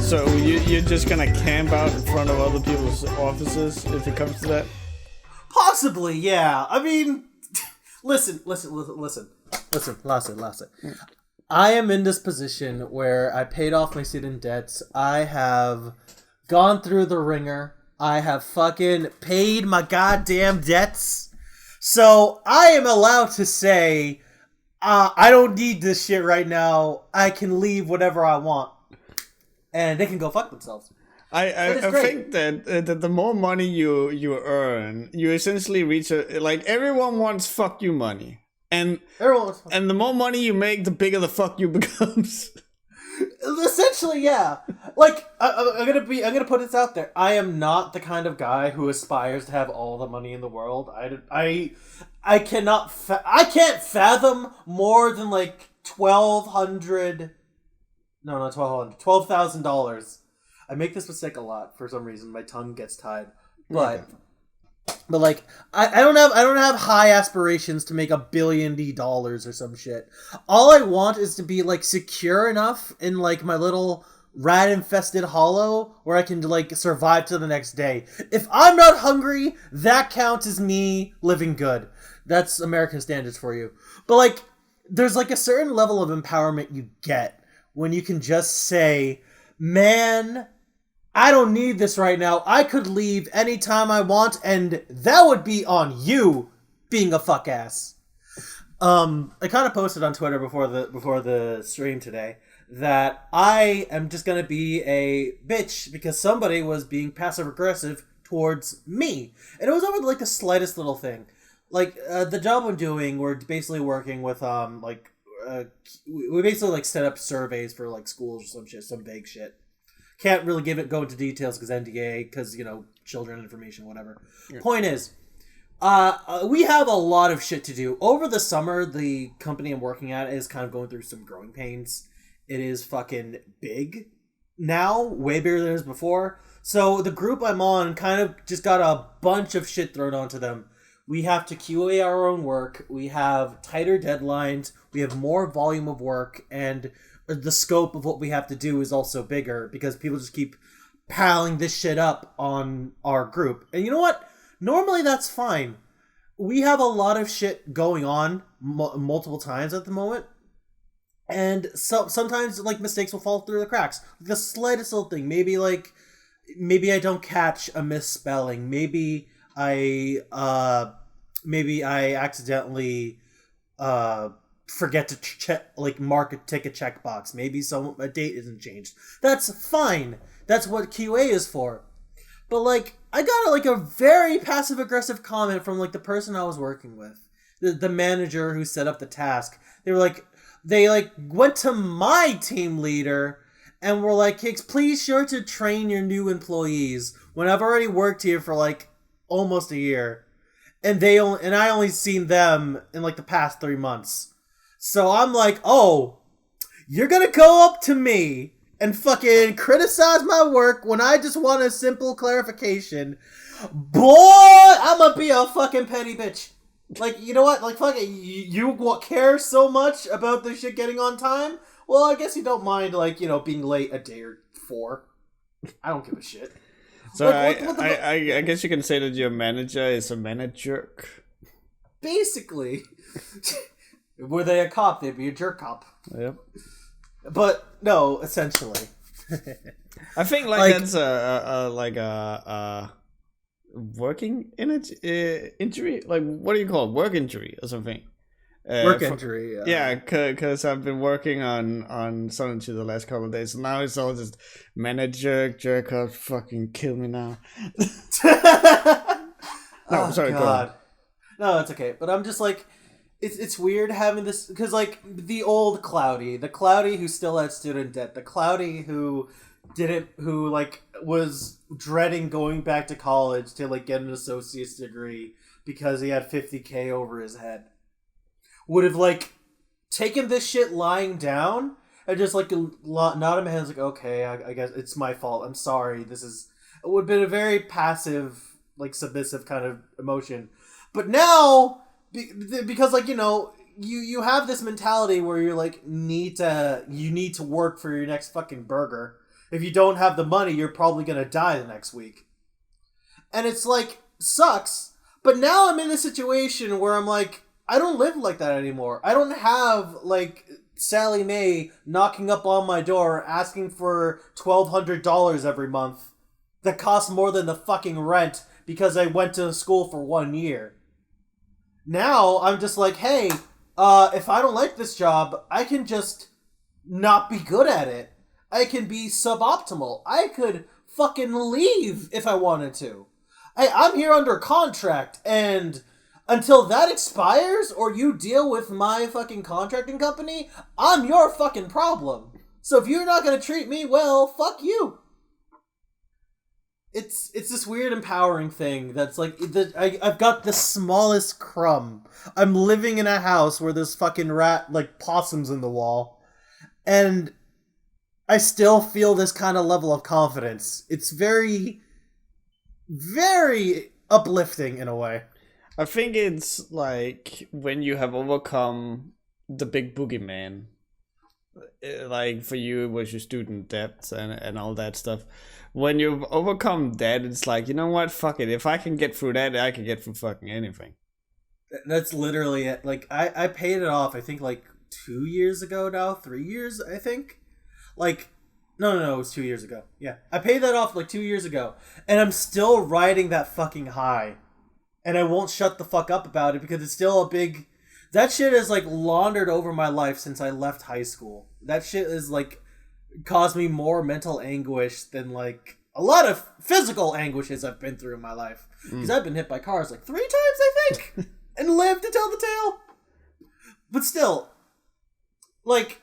So you're just gonna camp out in front of other people's offices if it comes to that? Possibly, yeah. I mean, listen, Lasse. I am in this position where I paid off my student debts. I have gone through the ringer. I have fucking paid my goddamn debts. So I am allowed to say, I don't need this shit right now. I can leave whenever I want. And they can go fuck themselves. I think that the more money you earn, you essentially reach like everyone wants fuck you money. And the more money you make, the bigger the fuck you becomes. Essentially, yeah. Like I'm gonna put this out there. I am not the kind of guy who aspires to have all the money in the world. I can't fathom more than like $12,000. I make this mistake a lot for some reason. My tongue gets tied, but like I don't have high aspirations to make $1 billion or some shit. All I want is to be like secure enough in like my little rat infested hollow where I can like survive to the next day. If I'm not hungry, that counts as me living good. That's American standards for you. But like, there's like a certain level of empowerment you get when you can just say, man, I don't need this right now. I could leave anytime I want, and that would be on you being a fuck ass. I kind of posted on Twitter before the stream today that I am just gonna be a bitch because somebody was being passive aggressive towards me, and it was over like the slightest little thing. Like the job I'm doing, we're basically working with we basically like set up surveys for like schools or some shit, some vague shit. Can't really go into details because NDA, because, you know, children information, whatever. Yeah. Point is, we have a lot of shit to do. Over the summer, the company I'm working at is kind of going through some growing pains. It is fucking big now, way bigger than it was before. So the group I'm on kind of just got a bunch of shit thrown onto them. We have to QA our own work. We have tighter deadlines. We have more volume of work, and the scope of what we have to do is also bigger because people just keep piling this shit up on our group. And you know what? Normally that's fine. We have a lot of shit going on multiple times at the moment. And sometimes like mistakes will fall through the cracks. The slightest little thing. Maybe I don't catch a misspelling. Maybe I accidentally forget to mark a ticket checkbox. Maybe a date isn't changed. That's fine. That's what QA is for. But like, I got like a very passive aggressive comment from like the person I was working with, the manager who set up the task. They went to my team leader and were like, "Hey, please sure to train your new employees." When I've already worked here for like almost a year, and I only seen them in like the past 3 months. So I'm like, oh, you're gonna go up to me and fucking criticize my work when I just want a simple clarification. Boy, I'm gonna be a fucking petty bitch. Like, you know what? Like, fuck it. You care so much about this shit getting on time? Well, I guess you don't mind, like, you know, being late a day or 4. I don't give a shit. So I guess you can say that your manager is a manager. Basically. Were they a cop, they'd be a jerk cop. Yep. But no, essentially. I think that's a working injury. Like, what do you call it? Work injury or something? Work injury. Yeah, because I've been working on something to the last couple of days. So now it's all just manager jerk up. Fucking kill me now. No, sorry. God. No, it's okay. But I'm just like, it's weird having this because like the old Cloudy, who still had student debt, the Cloudy who was dreading going back to college to like get an associate's degree because he had $50,000 over his head, would have like taken this shit lying down and just like nod my hands like, okay, I guess it's my fault. I'm sorry. It would have been a very passive, like submissive kind of emotion. But now, because like, you know, you have this mentality where you're like, you need to work for your next fucking burger. If you don't have the money, you're probably going to die the next week. And it's like, sucks. But now I'm in a situation where I'm like, I don't live like that anymore. I don't have, like, Sally Mae knocking up on my door asking for $1,200 every month that costs more than the fucking rent because I went to school for 1 year. Now I'm just like, hey, if I don't like this job, I can just not be good at it. I can be suboptimal. I could fucking leave if I wanted to. I'm here under contract, and until that expires or you deal with my fucking contracting company, I'm your fucking problem. So if you're not gonna treat me well, fuck you. It's this weird empowering thing that's like, I've got the smallest crumb. I'm living in a house where there's fucking possums in the wall, and I still feel this kind of level of confidence. It's very, very uplifting in a way. I think it's like when you have overcome the big boogeyman. Like for you, it was your student debt and all that stuff. When you've overcome that, it's like, you know what? Fuck it. If I can get through that, I can get through fucking anything. That's literally it. Like, I paid it off, I think, like 2 years ago now. 3 years, I think. Like, no, it was 2 years ago. Yeah. I paid that off like 2 years ago. And I'm still riding that fucking high. And I won't shut the fuck up about it because it's still a big... That shit has, like, laundered over my life since I left high school. That shit is, like, caused me more mental anguish than, like, a lot of physical anguishes I've been through in my life. Because I've been hit by cars, like, 3 times, I think, and lived to tell the tale. But still, like,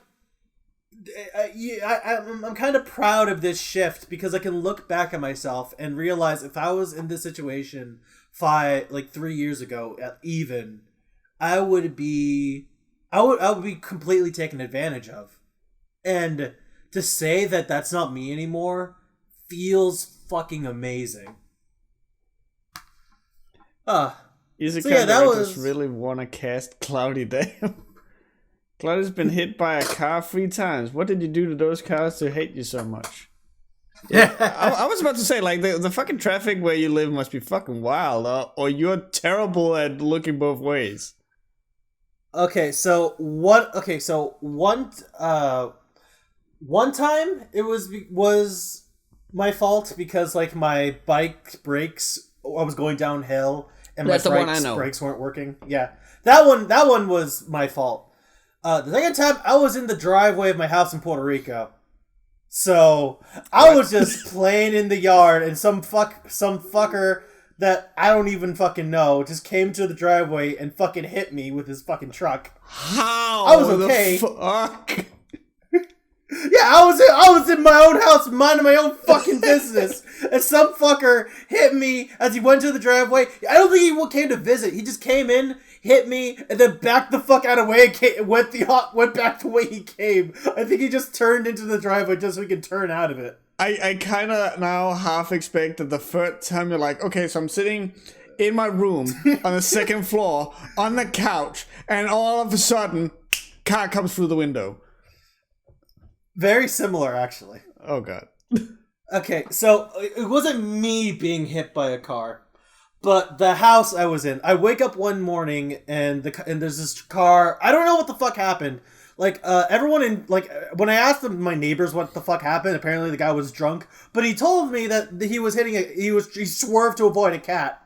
I'm kind of proud of this shift because I can look back at myself and realize if I was in this situation 3 years ago, even... I would be completely taken advantage of. And to say that that's not me anymore feels fucking amazing. Just really want to cast Cloudy down. Cloudy's been hit by a car 3 times. What did you do to those cars to hate you so much? Yeah, I was about to say, like, the fucking traffic where you live must be fucking wild, or you're terrible at looking both ways. So one time it was my fault because, like, my bike brakes, I was going downhill and my brakes weren't working. Yeah, that one was my fault. The second time I was in the driveway of my house in Puerto Rico. So I was just playing in the yard and some fucker that I don't even fucking know just came to the driveway and fucking hit me with his fucking truck. How? I was okay. The fuck? Yeah, I was in my own house minding my own fucking business. And some fucker hit me as he went to the driveway. I don't think he came to visit. He just came in, hit me, and then backed the fuck out of the way and went back the way he came. I think he just turned into the driveway just so he could turn out of it. I kind of now half expect that the third time you're like, okay, so I'm sitting in my room on the second floor on the couch, and all of a sudden, car comes through the window. Very similar, actually. Oh, God. Okay, so it wasn't me being hit by a car, but the house I was in. I wake up one morning, and there's this car. I don't know what the fuck happened. Like, everyone when I asked them, my neighbors what the fuck happened, apparently the guy was drunk, but he told me that he was he swerved to avoid a cat.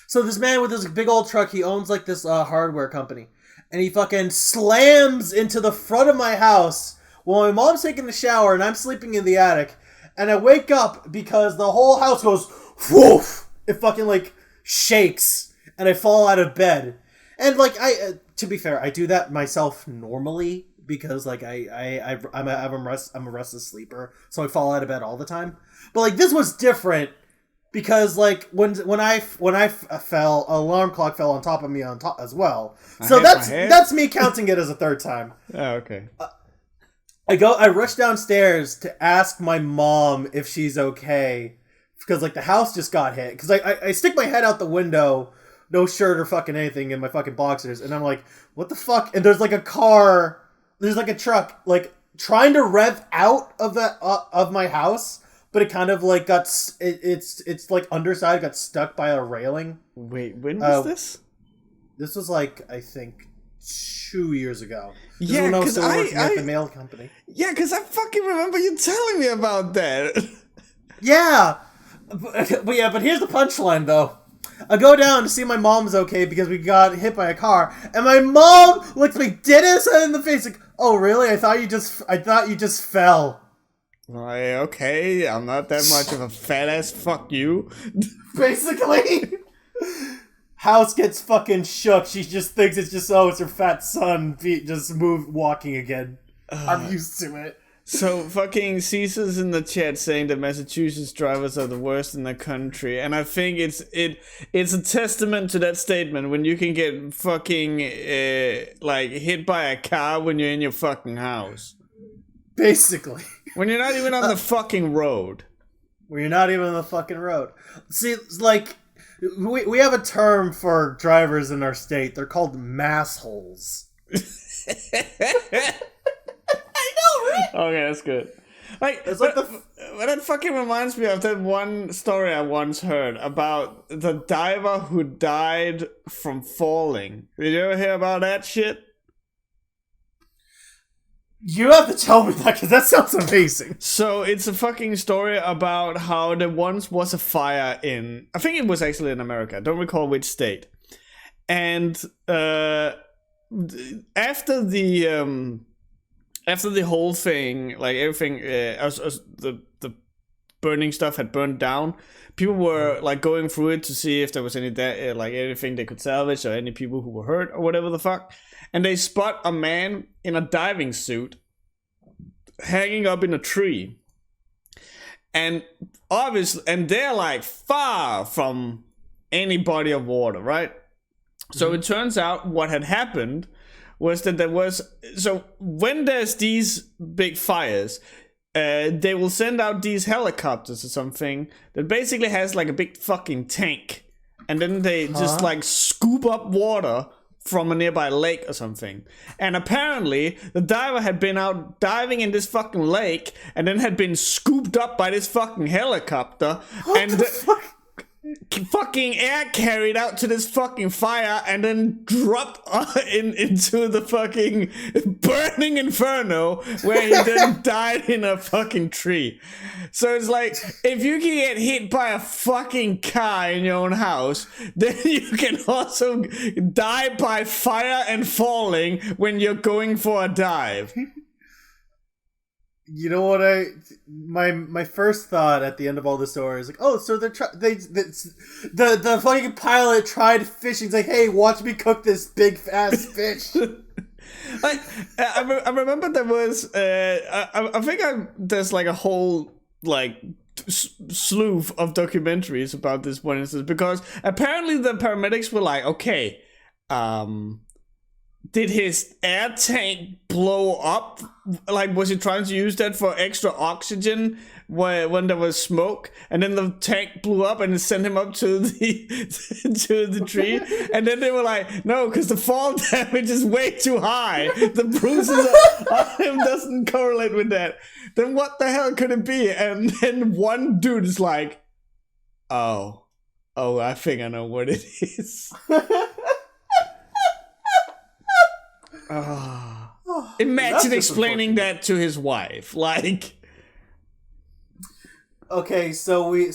So this man with this big old truck, he owns, like, this hardware company, and he fucking slams into the front of my house while my mom's taking a shower and I'm sleeping in the attic, and I wake up because the whole house goes woof. It fucking, like, shakes, and I fall out of bed. And, like, to be fair, I do that myself normally because, like, I'm a restless sleeper, so I fall out of bed all the time. But, like, this was different because, like, when I fell, an alarm clock fell on top of me as well. So that's me counting it as a third time. Oh, okay. I rush downstairs to ask my mom if she's okay because, like, the house just got hit. Because I stick my head out the window, no shirt or fucking anything, in my fucking boxers, and I'm like, what the fuck? And there's, like, a car, there's, like, a truck, like, trying to rev out of of my house, but it kind of like got it's like underside got stuck by a railing. Wait, when was this? This was like, I think 2 years ago. This yeah, when I was still working at the mail company. Yeah, because I fucking remember you telling me about that. Yeah, but here's the punchline though. I go down to see my mom's okay because we got hit by a car, and my mom looks me dead ass in the face like, "Oh really? I thought you just fell." Like, okay, I'm not that much of a fat ass. Fuck you. Basically. House gets fucking shook. She just thinks it's her fat son just walking again. I'm used to it. So fucking Caesar's in the chat saying that Massachusetts drivers are the worst in the country, and I think it's a testament to that statement when you can get fucking like hit by a car when you're in your fucking house. Basically. When you're not even on the fucking road. When you're not even on the fucking road. See, it's like we have a term for drivers in our state. They're called massholes. I know, right? Okay, that's good. Like, it's like but that fucking reminds me of that one story I once heard about the diver who died from falling. Did you ever hear about that shit? You have to tell me that, because that sounds amazing. So it's a fucking story about how there once was a fire in, I think it was actually in America, I don't recall which state. And after the whole thing, like everything, the burning stuff had burned down, people were like going through it to see if there was any like anything they could salvage or any people who were hurt or whatever the fuck. And they spot a man in a diving suit hanging up in a tree. And obviously, and they're like far from any body of water, right? So it turns out what had happened was that so when there's these big fires, they will send out these helicopters or something that basically has like a big fucking tank. And then they just like scoop up water from a nearby lake or something. And apparently the diver had been out diving in this fucking lake and then had been scooped up by this fucking helicopter fucking air carried out to this fucking fire and then dropped into the fucking burning inferno where he then died in a fucking tree. So it's like, if you can get hit by a fucking car in your own house, then you can also die by fire and falling when you're going for a dive. You know what my first thought at the end of all this story is like, oh, so the fucking pilot tried fishing. He's like, hey, watch me cook this big ass fish. I remember there was I think there's like a whole like slew of documentaries about this one instance, because apparently the paramedics were like, okay, did his air tank blow up? Like, was he trying to use that for extra oxygen when there was smoke? And then the tank blew up and it sent him up to the tree. And then they were like, no, because the fall damage is way too high. The bruises on him doesn't correlate with that. Then what the hell could it be? And then one dude is like, oh, I think I know what it is. Imagine explaining that to his wife, like. Okay, so we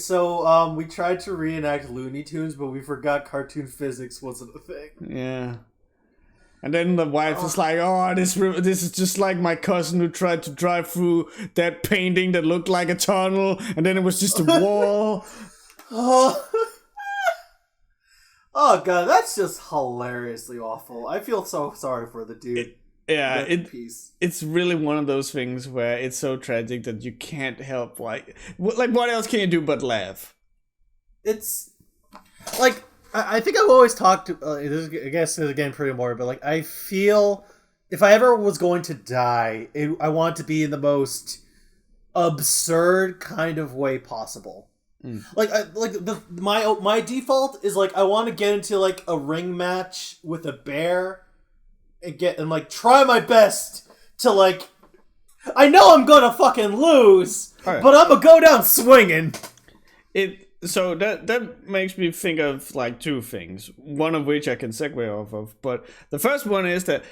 tried to reenact Looney Tunes, but we forgot cartoon physics wasn't a thing. Yeah, and then the wife is like, "Oh, this is just like my cousin who tried to drive through that painting that looked like a tunnel, and then it was just a wall." Oh god, that's just hilariously awful. I feel so sorry for the dude. It's really one of those things where it's so tragic that you can't help like what else can you do but laugh? It's like I think I've always talked to I guess it's again pretty morbid, but like I feel if I ever was going to die, I want to be in the most absurd kind of way possible. Like my default is like I want to get into like a ring match with a bear and like try my best to like I know I'm gonna fucking lose, right. but I'm gonna go down swinging. So that makes me think of like two things. One of which I can segue off of, but the first one is that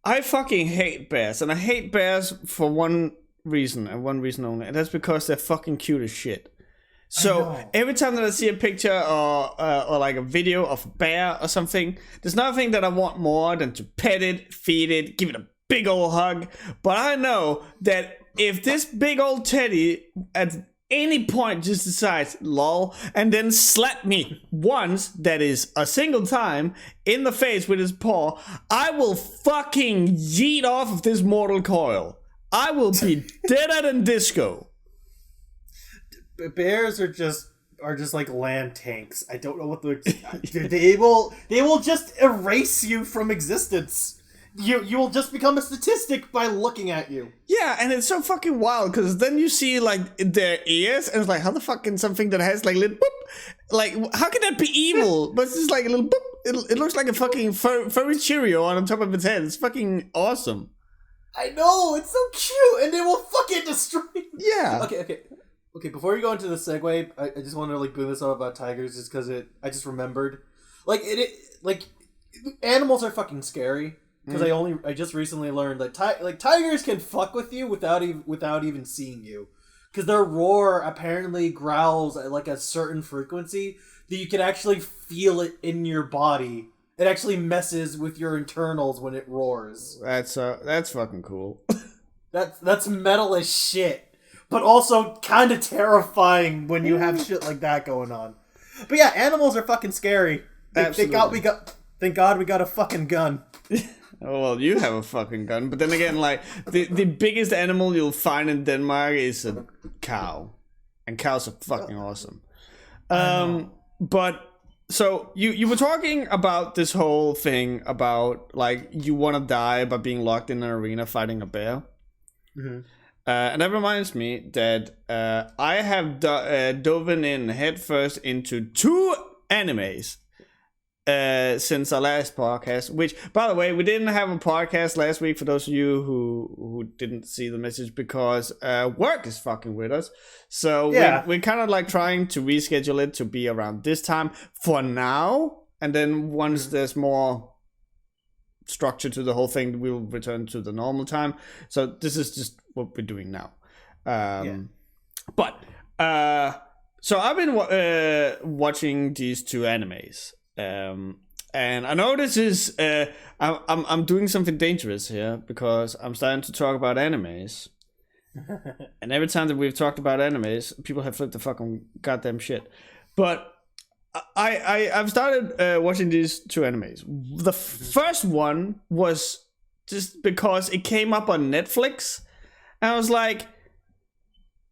I fucking hate bears, and I hate bears for one reason and one reason only, and that's because they're fucking cute as shit. So every time that I see a picture or like a video of a bear or something, there's nothing that I want more than to pet it, feed it, give it a big old hug. But I know that if this big old teddy at any point just decides lol and then slap me once, that is a single time, in the face with his paw, I will fucking yeet off of this mortal coil. I will be deader than disco. Bears are just like land tanks. I don't know what they will just erase you from existence. You will just become a statistic by looking at you. Yeah, and it's so fucking wild because then you see like their ears, and it's like, how the fuck can something that has like little boop, like how can that be evil? But it's just like a little boop. It looks like a fucking furry Cheerio on top of its head. It's fucking awesome. I know, it's so cute, and they will fucking destroy you. Yeah. Okay. Before you go into the segue, I just want to like bring this up about tigers, just because I just remembered, like animals are fucking scary. Because I just recently learned that tigers can fuck with you without even seeing you, because their roar apparently growls at like a certain frequency that you can actually feel it in your body. It actually messes with your internals when it roars. That's fucking cool. That's metal as shit, but also kind of terrifying when you have shit like that going on. But yeah, animals are fucking scary. Thank God we got a fucking gun. Oh, well, you have a fucking gun. But then again, like, the biggest animal you'll find in Denmark is a cow. And cows are fucking awesome. But, so, you were talking about this whole thing about, like, you want to die by being locked in an arena fighting a bear. Mm-hmm. And that reminds me that I have dove in headfirst into 2 animes. Since our last podcast, which, by the way, we didn't have a podcast last week for those of you who didn't see the message, because work is fucking with us. So yeah, we're kind of like trying to reschedule it to be around this time for now, and then once there's more structure to the whole thing, we will return to the normal time. So this is just what we're doing now. But so I've been watching these 2 animes. And I know this is I'm doing something dangerous here, because I'm starting to talk about animes, and every time that we've talked about animes, people have flipped the fucking goddamn shit. But I've started watching these 2 animes. The first one was just because it came up on Netflix, and I was like,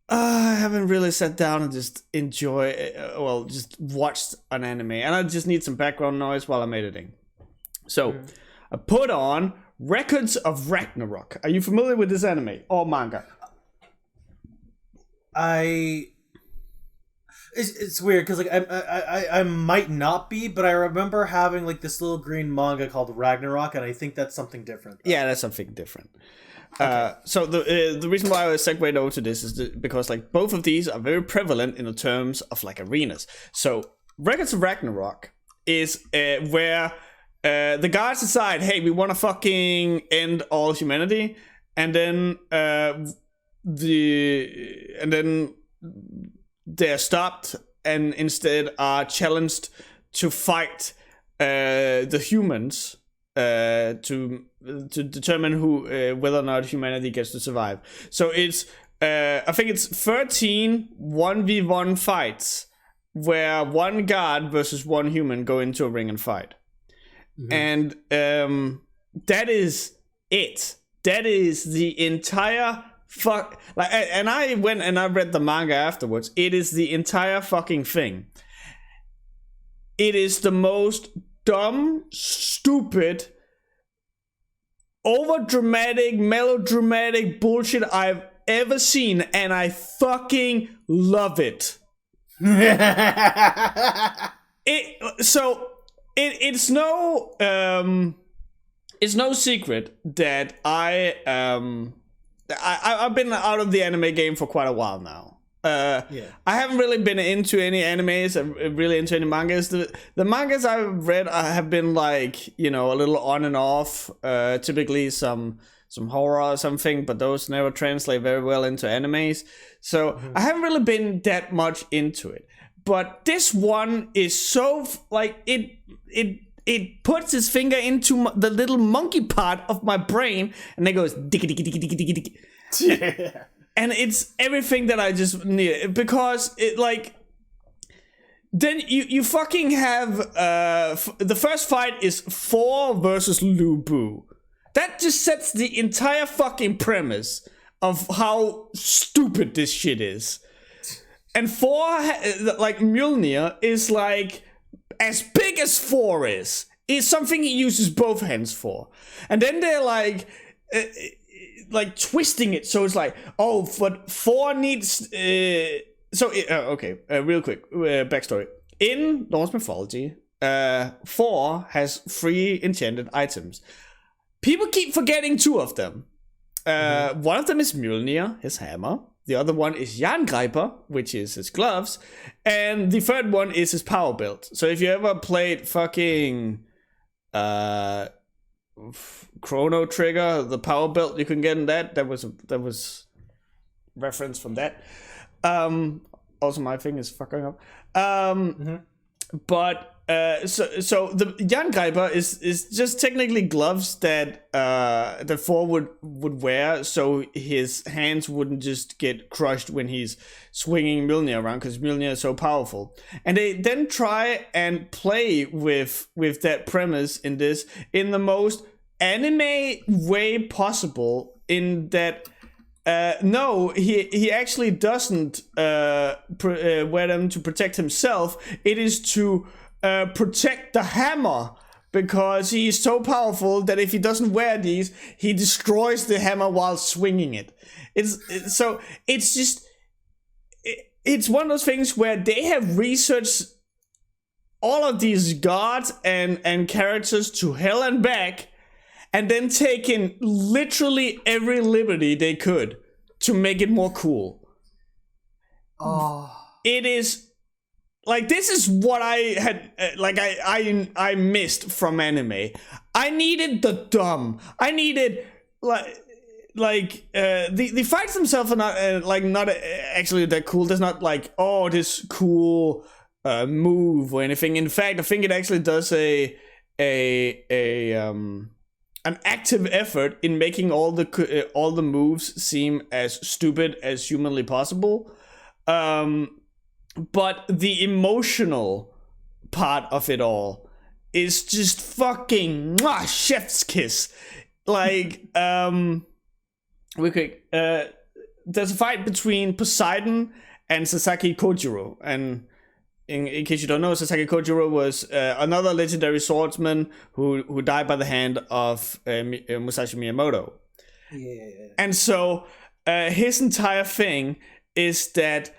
I haven't really sat down and just just watched an anime, and I just need some background noise while I'm editing. So I put on Records of Ragnarok. Are you familiar with this anime or manga? It's weird because like I might not be, but I remember having like this little green manga called Ragnarok, and I think that's something different. Yeah, that's something different. Okay. So the reason why I segued over to this is because like both of these are very prevalent in the terms of like arenas. So Records of Ragnarok is where the gods decide, hey, we want to fucking end all humanity, and then they're stopped and instead are challenged to fight the humans. To determine who whether or not humanity gets to survive. So it's I think it's 13 1v1 fights where one god versus one human go into a ring and fight. Mm-hmm. And that is it. That is the entire and I went and I read the manga afterwards. It is the entire fucking thing. It is the most dumb, stupid, over-dramatic, melodramatic bullshit I've ever seen, and I fucking love it. It's no secret that I I've been out of the anime game for quite a while now. I haven't really been into any animes, really into any mangas. The mangas I've read have been like, you know, a little on and off. Typically some horror or something, but those never translate very well into animes. So I haven't really been that much into it. But this one is so like it puts its finger into the little monkey part of my brain, and it goes diggy diggy diggy diggy diggy. Yeah. And it's everything that I just need, because it like, then you fucking have the first fight is 4 versus Lu Bu. That just sets the entire fucking premise of how stupid this shit is. And 4, like Mjolnir, is like as big as 4 is. It's something he uses both hands for. And then they're like twisting it, so it's like, oh, but 4 needs real quick backstory. In Norse mythology, 4 has 3 enchanted items. People keep forgetting 2 of them. One of them is Mjolnir, his hammer. The other one is Jerngriper, which is his gloves, and the third one is his power belt. So if you ever played fucking Chrono Trigger, the power belt you can get in that was reference from that. Also my thing is fucking up. But so the Jerngriper is just technically gloves that that 4 would wear, so his hands wouldn't just get crushed when he's swinging Mjolnir around, because Mjolnir is so powerful. And they then try and play with that premise in this in the most anime way possible, in that no, he actually doesn't wear them to protect himself. It is to protect the hammer, because he is so powerful that if he doesn't wear these, he destroys the hammer while swinging it. It's one of those things where they have researched all of these gods and characters to hell and back, and then taken literally every liberty they could to make it more cool. Oh, it is like, this is what I had I missed from anime. I needed the dumb. I needed the fights themselves are not actually that cool. There's not like, oh, this cool move or anything. In fact, I think it actually does an active effort in making all the moves seem as stupid as humanly possible. But the emotional part of it all is just fucking chef's kiss. Like, real quick, there's a fight between Poseidon and Sasaki Kojiro, and in case you don't know, Sasaki Kojiro was another legendary swordsman who died by the hand of Musashi Miyamoto. Yeah. And so his entire thing is that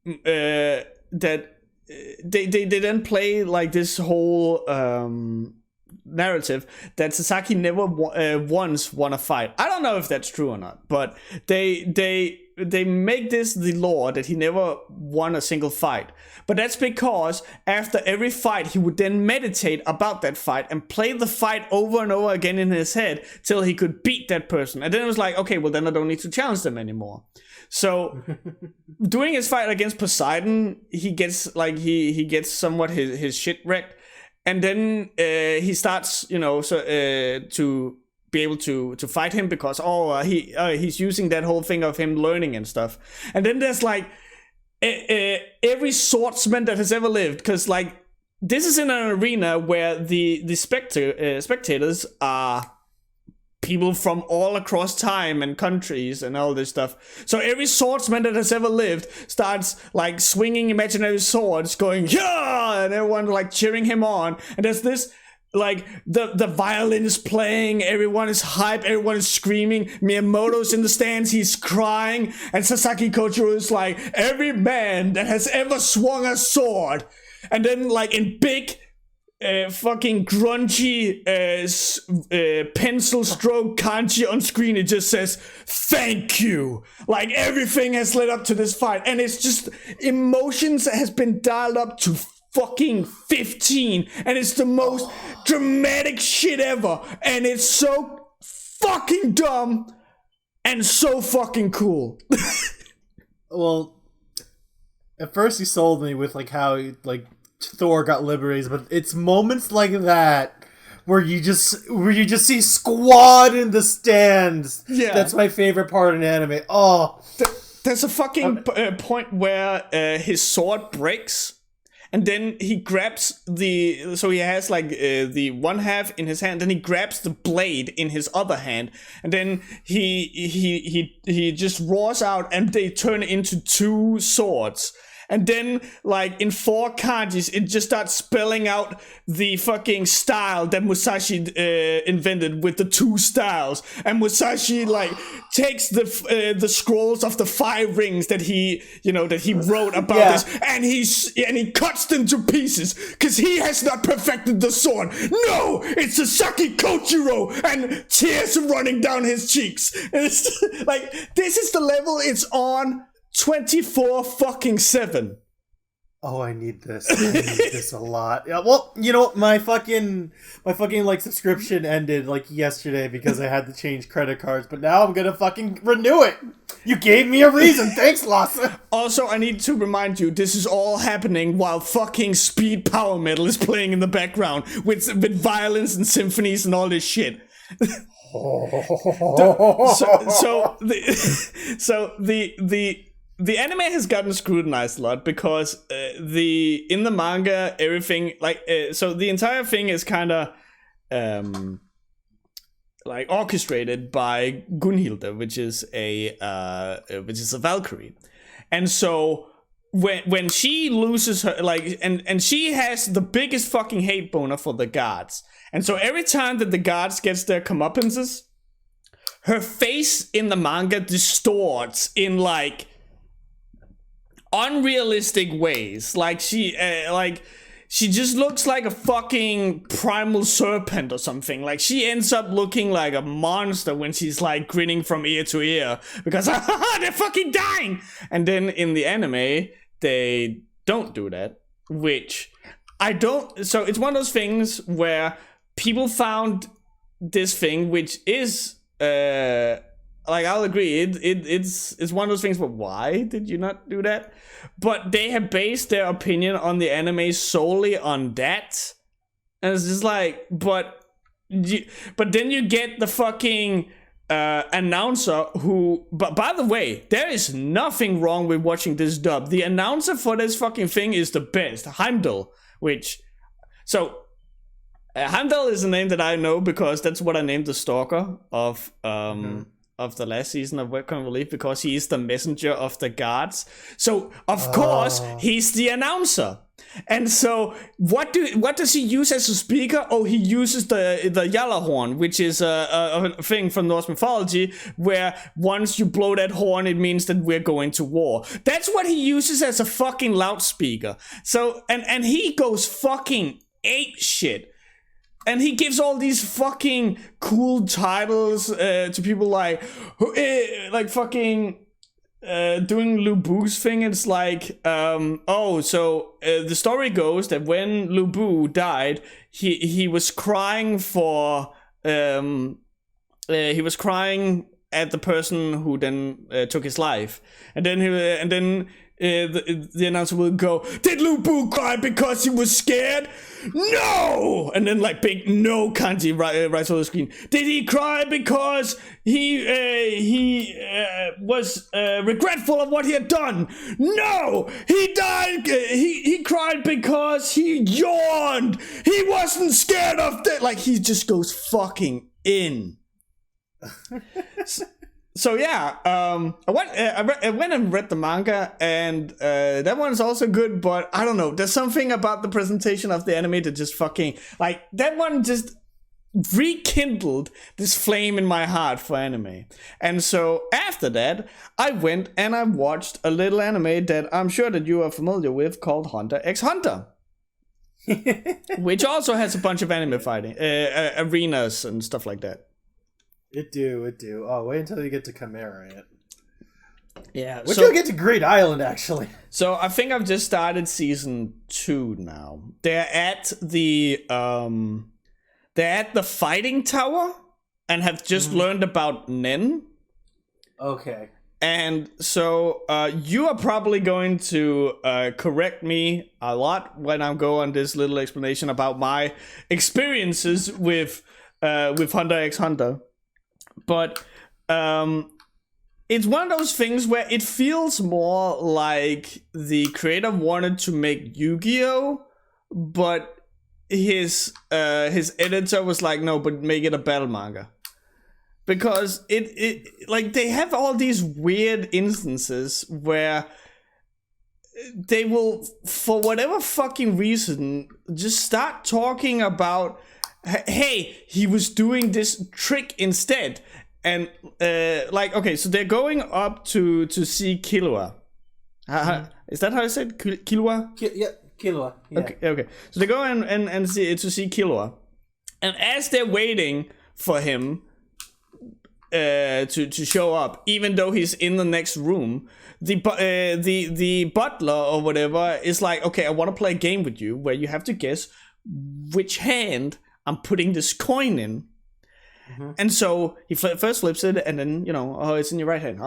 that they then play like this whole narrative that Sasaki never once won a fight. I don't know if that's true or not, but they make this the lore that he never won a single fight. But that's because after every fight, he would then meditate about that fight and play the fight over and over again in his head till he could beat that person. And then it was like, okay, well then I don't need to challenge them anymore. So doing his fight against Poseidon, he gets like he gets somewhat his shit wrecked, and then he starts, to be able to fight him, because he's using that whole thing of him learning and stuff. And then there's like every swordsman that has ever lived, because like this is in an arena where the spectators are people from all across time and countries and all this stuff. So every swordsman that has ever lived starts like swinging imaginary swords, going yeah, and everyone like cheering him on. And there's this like the violin is playing, everyone is hype, everyone is screaming. Miyamoto's in the stands, he's crying, and Sasaki Kojiro is like, every man that has ever swung a sword. And then like in big fucking grungy pencil stroke kanji on screen. It just says thank you. Like everything has led up to this fight, and it's just emotions has been dialed up to fucking 15, and it's the most dramatic shit ever, and it's so fucking dumb and so fucking cool. Well, at first you sold me with like how like Thor got liberated, but it's moments like that where you just see squad in the stands. Yeah, that's my favorite part in anime. Oh, there's a fucking point where his sword breaks, and then he grabs so he has like the one half in his hand, then he grabs the blade in his other hand, and then he just roars out, and they turn into two swords. And then, like, in 4 kanjis, it just starts spelling out the fucking style that Musashi invented with the 2 styles. And Musashi, like, takes the scrolls of the 5 rings that he wrote about this, and he cuts them to pieces, because he has not perfected the sword. No! It's Sasaki Kochiro! And tears running down his cheeks. And it's, like, this is the level it's on 24/7. Oh, I need this. I need this a lot. Yeah, well, you know, my fucking like subscription ended like yesterday because I had to change credit cards, but now I'm gonna fucking renew it. You gave me a reason. Thanks, Lasse. Also, I need to remind you, this is all happening while fucking speed power metal is playing in the background with violins and symphonies and all this shit. The anime has gotten scrutinized a lot because in the manga everything like so the entire thing is kind of like orchestrated by Gunhilde, which is a Valkyrie, and so when she loses her and she has the biggest fucking hate boner for the gods, and so every time that the gods gets their comeuppances, her face in the manga distorts in like unrealistic ways. Like she just looks like a fucking primal serpent or something. Like she ends up looking like a monster when she's like grinning from ear to ear because they're fucking dying. And then in the anime they don't do that, which I don't. So it's one of those things where people found this thing which is like, I'll agree, it's one of those things, but why did you not do that? But they have based their opinion on the anime solely on that. And it's just like, but then you get the fucking announcer who, but by the way, there is nothing wrong with watching this dub. The announcer for this fucking thing is the best, Heimdall, Heimdall is a name that I know because that's what I named the stalker of the last season of Webcast Relief, because he is the messenger of the gods. So of course he's the announcer. And so what does he use as a speaker? Oh, he uses the Yala horn, which is a thing from Norse mythology, where once you blow that horn, it means that we're going to war. That's what he uses as a fucking loudspeaker. So and he goes fucking ape shit. And he gives all these fucking cool titles to people like fucking doing Lu Bu's thing. It's like, the story goes that when Lu Bu died, he was crying for he was crying at the person who then took his life, and then the announcer will go, "Did Lu Bu cry because he was scared? No!" And then like big no kanji right on the screen. "Did he cry because he was regretful of what he had done? No! He died. He cried because he yawned. He wasn't scared of that." Like he just goes fucking in. So yeah, I went and read the manga, and that one's also good, but I don't know, there's something about the presentation of the anime that just fucking, like, that one just rekindled this flame in my heart for anime. And so after that, I went and I watched a little anime that I'm sure that you are familiar with called Hunter x Hunter. which also has a bunch of anime fighting arenas and stuff like that. It do. Oh, wait until you get to Chimera yet. Yeah, which you'll get to Great Island actually. So I think I've just started season 2 now. They're at the fighting tower and have just learned about Nen. Okay. And so you are probably going to correct me a lot when I go on this little explanation about my experiences with Hunter x Hunter. But it's one of those things where it feels more like the creator wanted to make Yu-Gi-Oh, but his editor was like, no, but make it a battle manga. Because it like they have all these weird instances where they will, for whatever fucking reason, just start talking about, hey, he was doing this trick instead. And like, okay, so they're going up to see Killua. Is that how I said Killua? Yeah, Killua. Yeah. Okay. So they go and see Killua, and as they're waiting for him to show up, even though he's in the next room, the butler or whatever is like, okay, I want to play a game with you where you have to guess which hand I'm putting this coin in. Mm-hmm. And so he first flips it, and then, oh, it's in your right hand.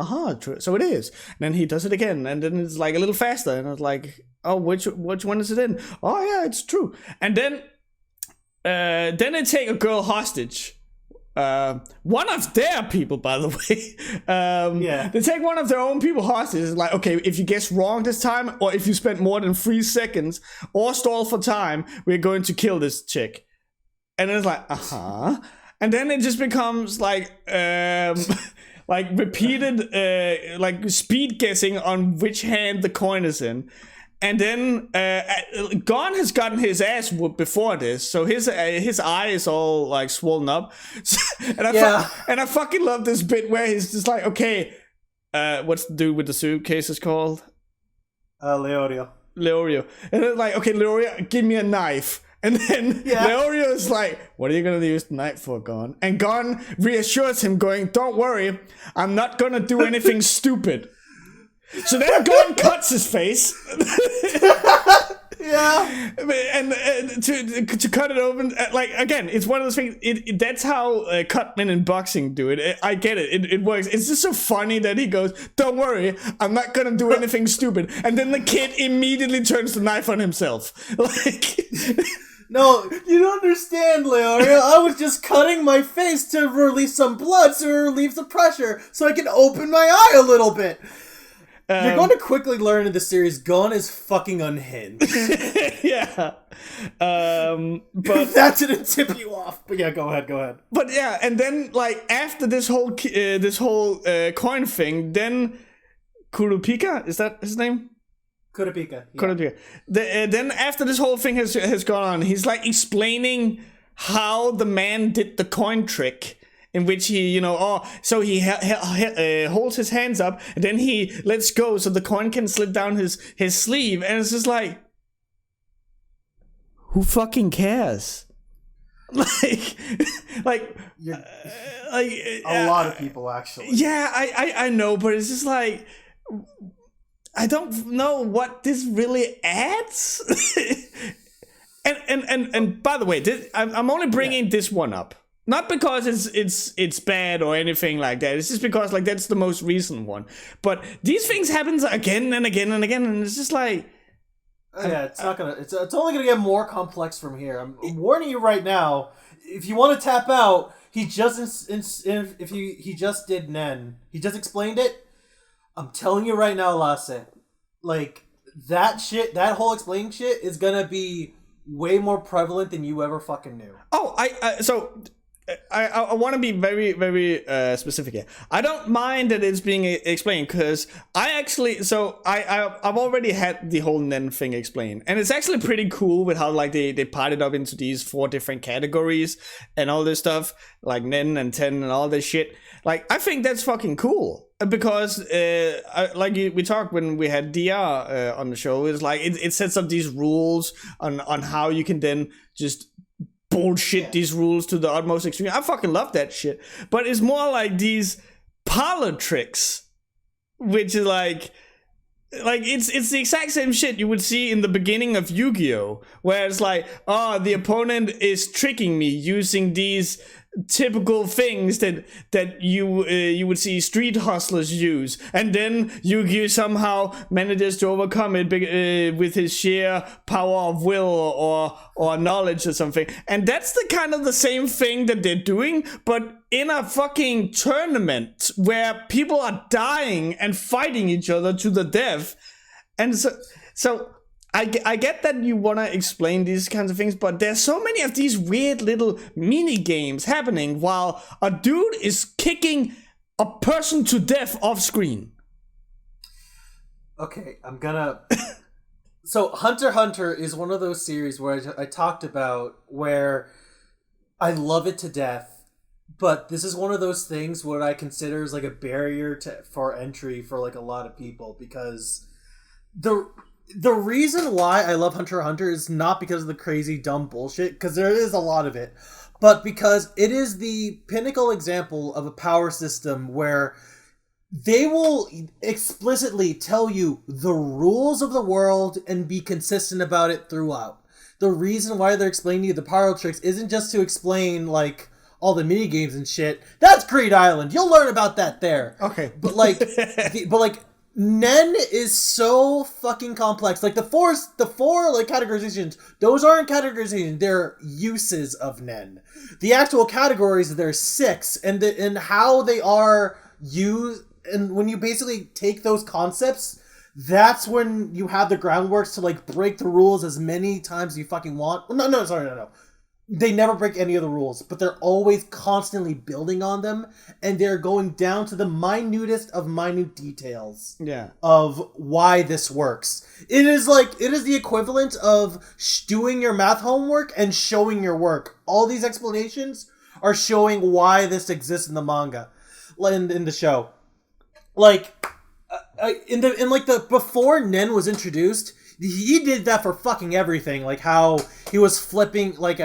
So it is. And then he does it again, and then it's like a little faster, and it's like, oh, which one is it in? Oh yeah, it's true. And then they take a girl hostage. One of their people, by the way. Yeah. They take one of their own people hostage. It's like, okay, if you guess wrong this time, or if you spend more than 3 seconds, or stall for time, we're going to kill this chick. And it's like, and then it just becomes like repeated like speed guessing on which hand the coin is in. And then Gon has gotten his ass whooped before this, so his eye is all like swollen up. And I fucking love this bit where he's just like, okay, what's the dude with the suitcases called? Leorio. And it's like, okay, Leorio, give me a knife. And then Leorio is like, what are you going to use the knife for, Gon? And Gon reassures him, going, don't worry, I'm not going to do anything stupid. So then Gon cuts his face. Yeah. And to cut it open, like, again, it's one of those things, that's how cutmen in boxing do it. I get it. It works. It's just so funny that he goes, don't worry, I'm not going to do anything stupid. And then the kid immediately turns the knife on himself. Like... No, you don't understand, Leorio. I was just cutting my face to release some blood so it relieves the pressure so I can open my eye a little bit. You're going to quickly learn in the series, Gon is fucking unhinged. Yeah. But that didn't tip you off. But yeah, go ahead. But yeah, and then, like, after this whole coin thing, then Kurupika, is that his name? Kurapika. Yeah. Kurapika. Then after this whole thing has gone on, he's like explaining how the man did the coin trick, in which he, so he holds his hands up, and then he lets go so the coin can slip down his sleeve, and it's just like, who fucking cares? Like a lot of people actually. Yeah, I know, but it's just like, I don't know what this really adds. and by the way, I'm only bringing this one up, not because it's bad or anything like that. It's just because, like, that's the most recent one. But these things happen again and again and again, and it's just like, it's not gonna. It's only gonna get more complex from here. I'm warning you right now. If you want to tap out, he just he just did Nen. He just explained it. I'm telling you right now, Lasse, like, that whole explaining shit is gonna be way more prevalent than you ever fucking knew. Oh, I want to be very, very specific here. I don't mind that it's being explained, because I've already had the whole Nen thing explained, and it's actually pretty cool with how, like, they part it up into these 4 different categories and all this stuff, like Nen and Ten and all this shit. Like, I think that's fucking cool. because we talked when we had DR on the show, it's like it sets up these rules on how you can then just bullshit these rules to the utmost extreme. I fucking love that shit. But it's more like these parlor tricks, which is like it's the exact same shit you would see in the beginning of Yu-Gi-Oh, where it's like, oh, the opponent is tricking me using these typical things that you would see street hustlers use, and then Yu-Gi-Oh somehow manages to overcome it with his sheer power of will or knowledge or something. And that's the kind of the same thing that they're doing, but in a fucking tournament where people are dying and fighting each other to the death. And so I get that you want to explain these kinds of things, but there's so many of these weird little mini games happening while a dude is kicking a person to death off screen. Okay, I'm gonna... So Hunter x Hunter is one of those series where I talked about where I love it to death, but this is one of those things what I consider as like a barrier for entry for like a lot of people, because the reason why I love Hunter x Hunter is not because of the crazy dumb bullshit, because there is a lot of it, but because it is the pinnacle example of a power system where they will explicitly tell you the rules of the world and be consistent about it throughout. The reason why they're explaining to you the power tricks isn't just to explain like all the mini games and shit. That's Creed Island. You'll learn about that there. Okay. But like Nen is so fucking complex. Like the four like categorizations, those aren't categorizations, they're uses of Nen. The actual categories, there's 6, and how they are used, and when you basically take those concepts, that's when you have the groundwork to like break the rules as many times as you fucking want. No. They never break any of the rules, but they're always constantly building on them, and they're going down to the minutest of minute details of why this works. It is the equivalent of doing your math homework and showing your work. All these explanations are showing why this exists in the manga, in the show. Like, before Nen was introduced, he did that for fucking everything. Like how he was flipping I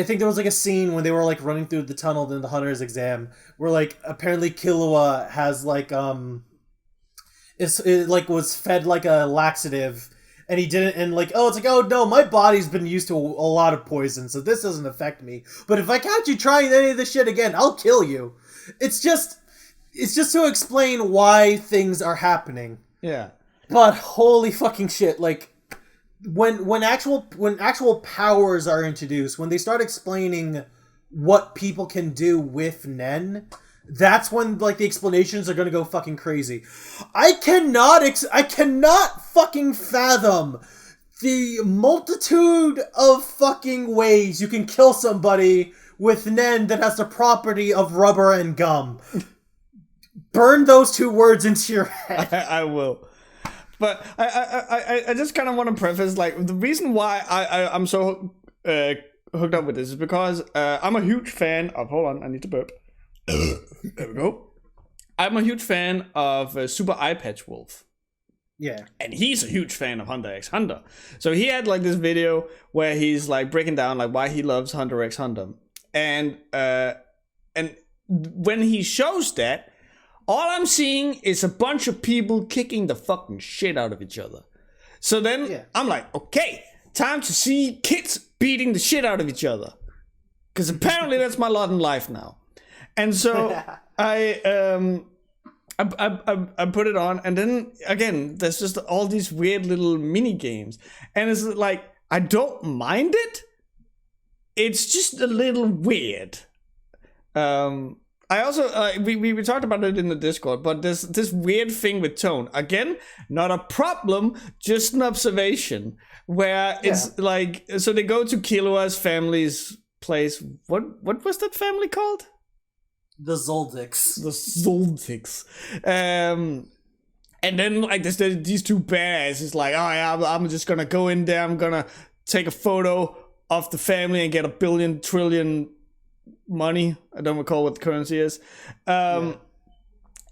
think there was like a scene when they were like running through the tunnel in the Hunter's exam where like apparently Killua has like was fed like a laxative and he didn't, and like, oh, it's like, oh no, my body's been used to a lot of poison, so this doesn't affect me. But if I catch you trying any of this shit again, I'll kill you. It's just to explain why things are happening. Yeah. But holy fucking shit, like when actual powers are introduced, when they start explaining what people can do with Nen, that's when like the explanations are gonna go fucking crazy. I cannot fucking fathom the multitude of fucking ways you can kill somebody with Nen that has the property of rubber and gum. Burn those 2 words into your head. I will. But I just kind of want to preface, like, the reason why I'm so hooked up with this is because I'm a huge fan of... Hold on, I need to burp. There we go. I'm a huge fan of Super Eye Patch Wolf. Yeah. And he's a huge fan of Hunter x Hunter. So he had, like, this video where he's, like, breaking down, like, why he loves Hunter x Hunter. And when he shows that, all I'm seeing is a bunch of people kicking the fucking shit out of each other. So then I'm like, okay, time to see kids beating the shit out of each other. Because apparently that's my lot in life now. And so I put it on, and then again, there's just all these weird little mini games. And it's like, I don't mind it. It's just a little weird. I also, we talked about it in the Discord, but there's this weird thing with tone. Again, not a problem, just an observation. Where it's like, so they go to Killua's family's place. What was that family called? The Zoldycks. The Zoldycks. And then, like, there's these 2 bears. It's like, oh yeah, I'm just gonna go in there, I'm gonna take a photo of the family and get a billion trillion money. I don't recall what the currency is. And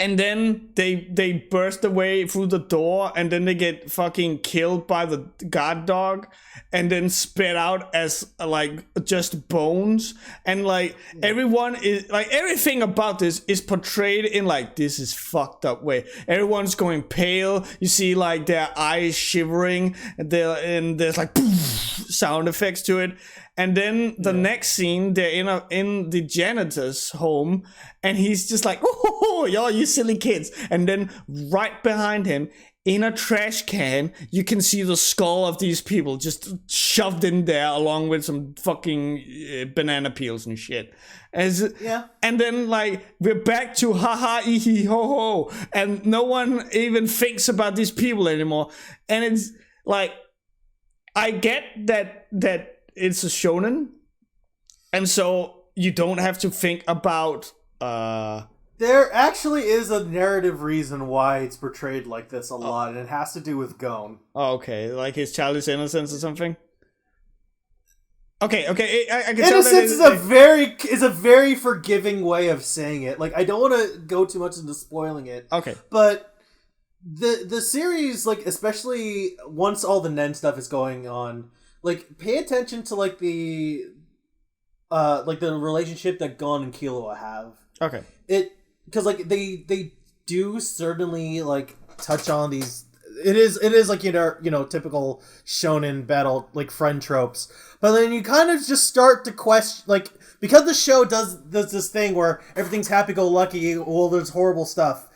and then they burst away through the door, and then they get fucking killed by the guard dog, and then spit out as like just bones. And like everyone is like, everything about this is portrayed in like, this is fucked up way. Everyone's going pale. You see like their eyes shivering, and there's like poof, sound effects to it. And then the next scene, they're in the janitor's home, and he's just like, "Oh, y'all, you silly kids!" And then right behind him, in a trash can, you can see the skull of these people just shoved in there, along with some fucking banana peels and shit. And then like we're back to haha ee ho ho, and no one even thinks about these people anymore. And it's like, I get that it's a shonen, and so you don't have to think about there actually is a narrative reason why it's portrayed like this a lot, and it has to do with Gon. Oh, okay, like his childish innocence or something. Okay, I can tell innocence is a very forgiving way of saying it. Like, I don't want to go too much into spoiling it. Okay, but the series, like, especially once all the Nen stuff is going on, like, pay attention to like the relationship that Gon and Killua have. Okay. Because like they do certainly like touch on these. It is like, you know typical shonen battle, like, friend tropes. But then you kind of just start to question, like, because the show does this thing where everything's happy-go-lucky, well, there's horrible stuff,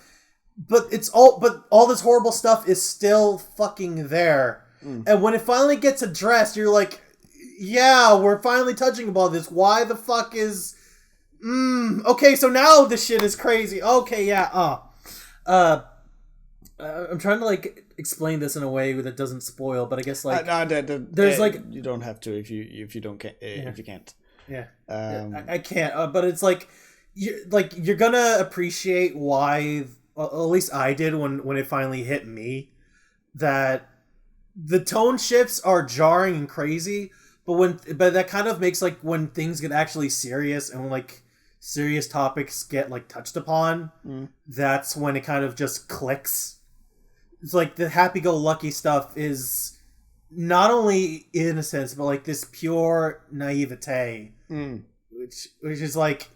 but all this horrible stuff is still fucking there. And when it finally gets addressed, you're like, yeah, we're finally touching upon this. Why the fuck is... okay, so now this shit is crazy. Okay, yeah, I'm trying to, like, explain this in a way that doesn't spoil, but I guess, like... there's, like... You don't have to if you don't if you can't. Yeah. I can't, but it's, like... You're gonna appreciate why... At least I did when it finally hit me, that... The tone shifts are jarring and crazy, but that kind of makes, like, when things get actually serious and when, like, serious topics get, like, touched upon, that's when it kind of just clicks. It's like the happy-go-lucky stuff is not only innocence, but like this pure naivete, which is like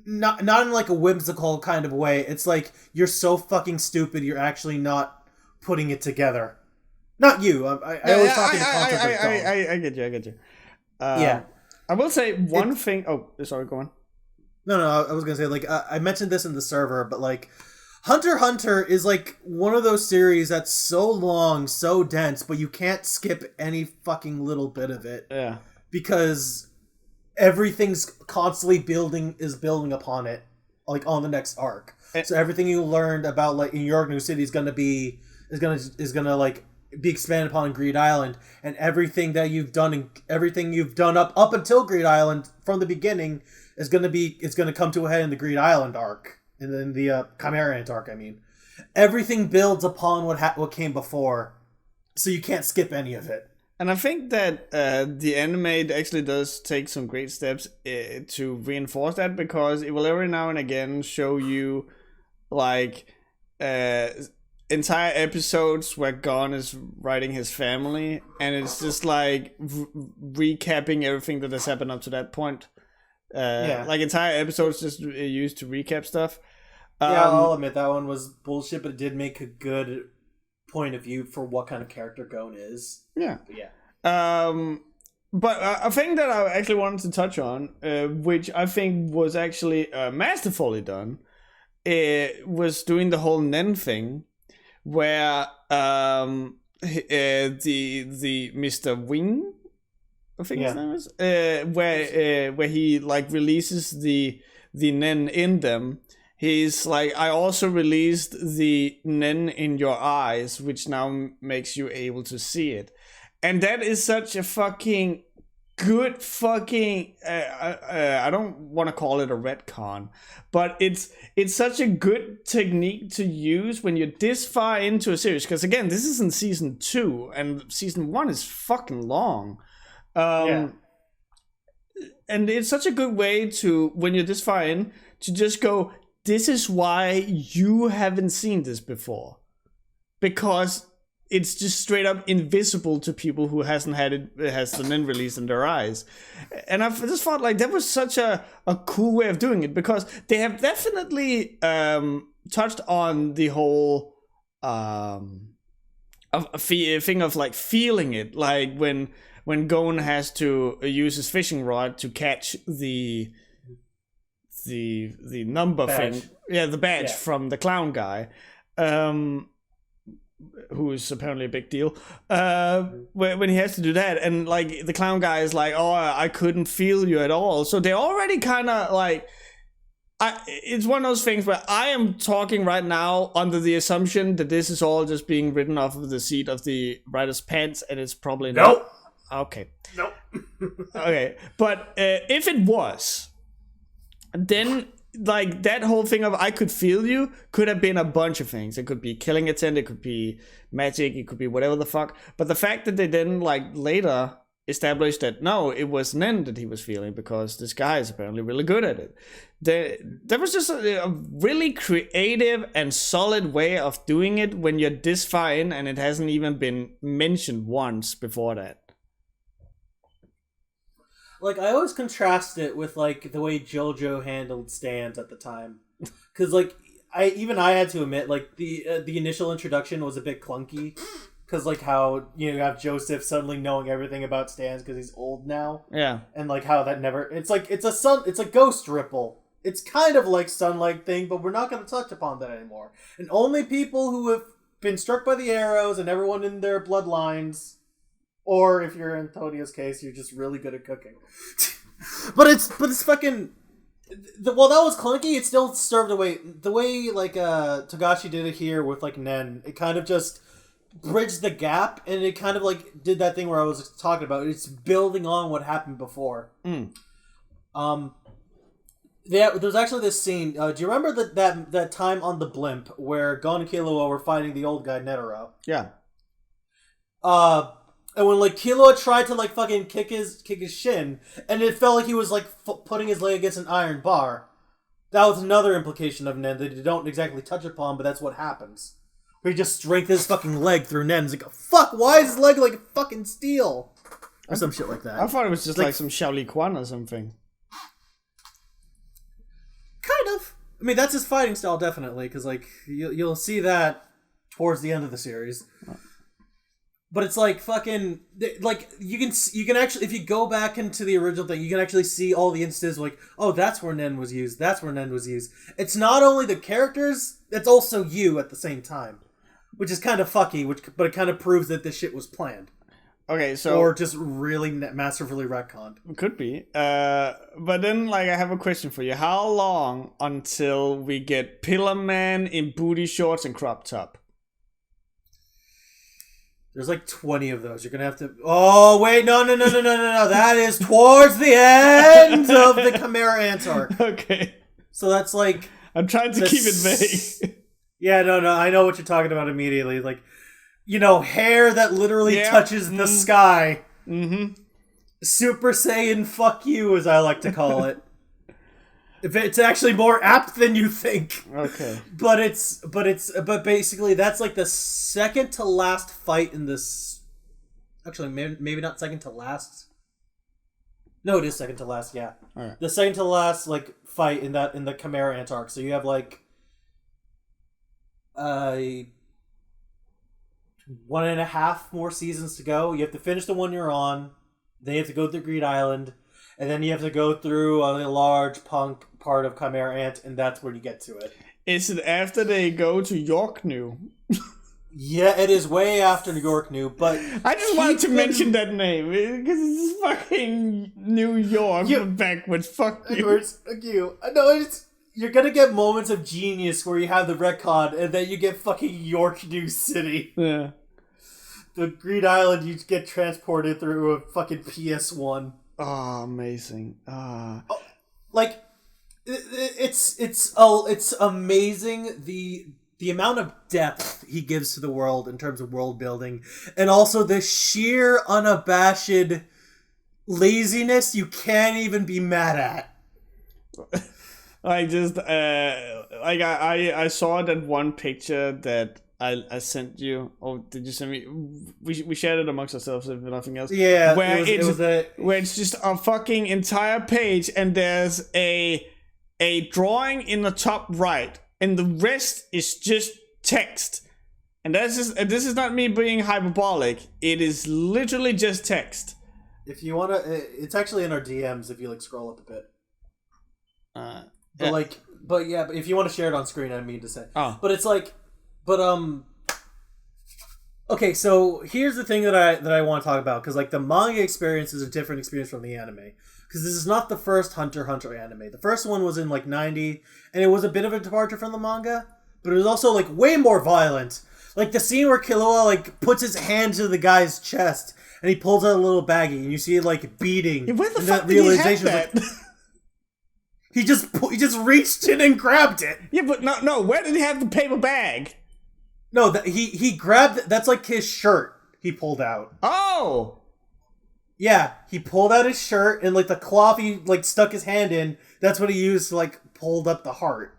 not in like a whimsical kind of way. It's like, you're so fucking stupid, you're actually not putting it together. Not you. I always talk in the concept of Gon. I get you. Yeah. I will say one thing. Oh, sorry, go on. No, I was gonna say, like, I mentioned this in the server, but like, Hunter x Hunter is like one of those series that's so long, so dense, but you can't skip any fucking little bit of it. Yeah. Because everything's constantly building upon it, like, on the next arc. So everything you learned about, like, in York New City is gonna like be expanded upon in Greed Island, and everything that you've done up until Greed Island from the beginning is gonna come to a head in the Greed Island arc, and then the Chimera Ant arc. I mean, everything builds upon what came before, so you can't skip any of it. And I think that the anime actually does take some great steps to reinforce that, because it will every now and again show you like entire episodes where Gon is writing his family, and it's just like recapping everything that has happened up to that point. Like entire episodes just used to recap stuff. I'll admit that one was bullshit, but it did make a good point of view for what kind of character Gon is. Yeah. But a thing that I actually wanted to touch on, which I think was actually masterfully done, was doing the whole Nen thing, where the Mr. Wing, I think his name is, where he like releases the Nen in them. He's like, I also released the Nen in your eyes, which now makes you able to see it. And that is such a fucking good fucking I don't want to call it a retcon, but it's such a good technique to use when you're this far into a series, because again, this is in season 2 and season 1 is fucking long. And it's such a good way to, when you're this far in, to just go, this is why you haven't seen this before. Because it's just straight up invisible to people who has the Nen release in their eyes. And I just thought like that was such a cool way of doing it, because they have definitely touched on the whole thing of like feeling it, like when Gon has to use his fishing rod to catch the number badge. thing, the badge from the clown guy. Who is apparently a big deal, when he has to do that, and like the clown guy is like, oh, I couldn't feel you at all. So they're already kind of like, it's one of those things where I am talking right now under the assumption that this is all just being written off of the seat of the writer's pants, and it's probably not. Okay. Nope. Okay, but if it was, then like that whole thing of I could feel you could have been a bunch of things. It could be killing its end, it could be magic, it could be whatever the fuck. But the fact that they then like later established that no, it was Nen that he was feeling, because this guy is apparently really good at it. There was just a really creative and solid way of doing it when you're this far in and it hasn't even been mentioned once before that. Like, I always contrast it with, like, the way JoJo handled stands at the time. Because, like, I had to admit, like, the initial introduction was a bit clunky. Because, like, how, you have Joseph suddenly knowing everything about stands because he's old now. Yeah. And, like, how that never... It's like, it's a ghost ripple. It's kind of like Sunlight thing, but we're not going to touch upon that anymore. And only people who have been struck by the arrows and everyone in their bloodlines... Or if you're in Tonia's case, you're just really good at cooking. but it's fucking... While that was clunky, it still served the way like Togashi did it here with like Nen. It kind of just bridged the gap, and it kind of like did that thing where I was talking about. It's building on what happened before. There's actually this scene. Do you remember that time on the blimp where Gon and Killua were fighting the old guy Netero? Yeah. And when like Killua tried to like fucking kick his shin, and it felt like he was like putting his leg against an iron bar. That was another implication of Nen that you don't exactly touch upon, but that's what happens. Where he just strengthens his fucking leg through Nen. He's like, fuck, why is his leg like fucking steel? Or some shit like that. I thought it was just like some Shaoli Quan or something. Kind of. I mean, that's his fighting style, definitely, because like you'll see that towards the end of the series. But it's like fucking like you can actually, if you go back into the original thing, you can actually see all the instances like, oh, that's where Nen was used. That's where Nen was used. It's not only the characters, it's also you at the same time, which is kind of fucky. But it kind of proves that this shit was planned. Okay, so or just really masterfully retconned. Could be. But then like I have a question for you. How long until we get Pillar Man in booty shorts and crop top? There's like 20 of those. You're going to have to... Oh, wait. No. That is towards the end of the Chimera Ant arc. Okay. So that's like... I'm trying to keep it vague. Yeah, no. I know what you're talking about immediately. Like, hair that literally touches the sky. Mm-hmm. Super Saiyan fuck you, as I like to call it. It's actually more apt than you think. Okay. But basically that's like the second to last fight in this. Actually, maybe not second to last. No, it is second to last. Yeah, right. The second to last like fight in the Chimera Ant arc. So you have like 1.5 more seasons to go. You have to finish the one you're on. Then you have to go through Greed Island. And then you have to go through a large part of Chimera Ant, and that's where you get to it. Is it after they go to York New? Yeah, it is way after New York New, but... I just wanted to mention that name, because it's fucking New York backwards. Fuck you. Fuck you. No, you're gonna get moments of genius where you have the retcon, and then you get fucking York New City. Yeah. The Greed Island, you get transported through a fucking PS1. Oh, amazing. Like, it's amazing the amount of depth he gives to the world in terms of world building, and also the sheer unabashed laziness you can't even be mad at. Like just like I saw that one picture that I sent you. Oh, did you send me? We shared it amongst ourselves if nothing else. Yeah, where it's just a fucking entire page, and there's a drawing in the top right, and the rest is just text. And this is not me being hyperbolic. It is literally just text. If you wanna, it's actually in our DMs. If you like scroll up a bit. But if you want to share it on screen, I mean to say. Oh. But it's like, okay, so here's the thing that I want to talk about, because like the manga experience is a different experience from the anime, because this is not the first Hunter x Hunter anime. The first one was in like 90, and it was a bit of a departure from the manga, but it was also like way more violent. Like the scene where Killua like puts his hand to the guy's chest and he pulls out a little baggie, and you see it like beating. Where the fuck did he have that? Like, he just reached in and grabbed it. Yeah, but no. Where did he have the paper bag? No, he grabbed. That's like his shirt. He pulled out. Oh. Yeah, he pulled out his shirt, and like the cloth he like stuck his hand in. That's what he used to like pulled up the heart.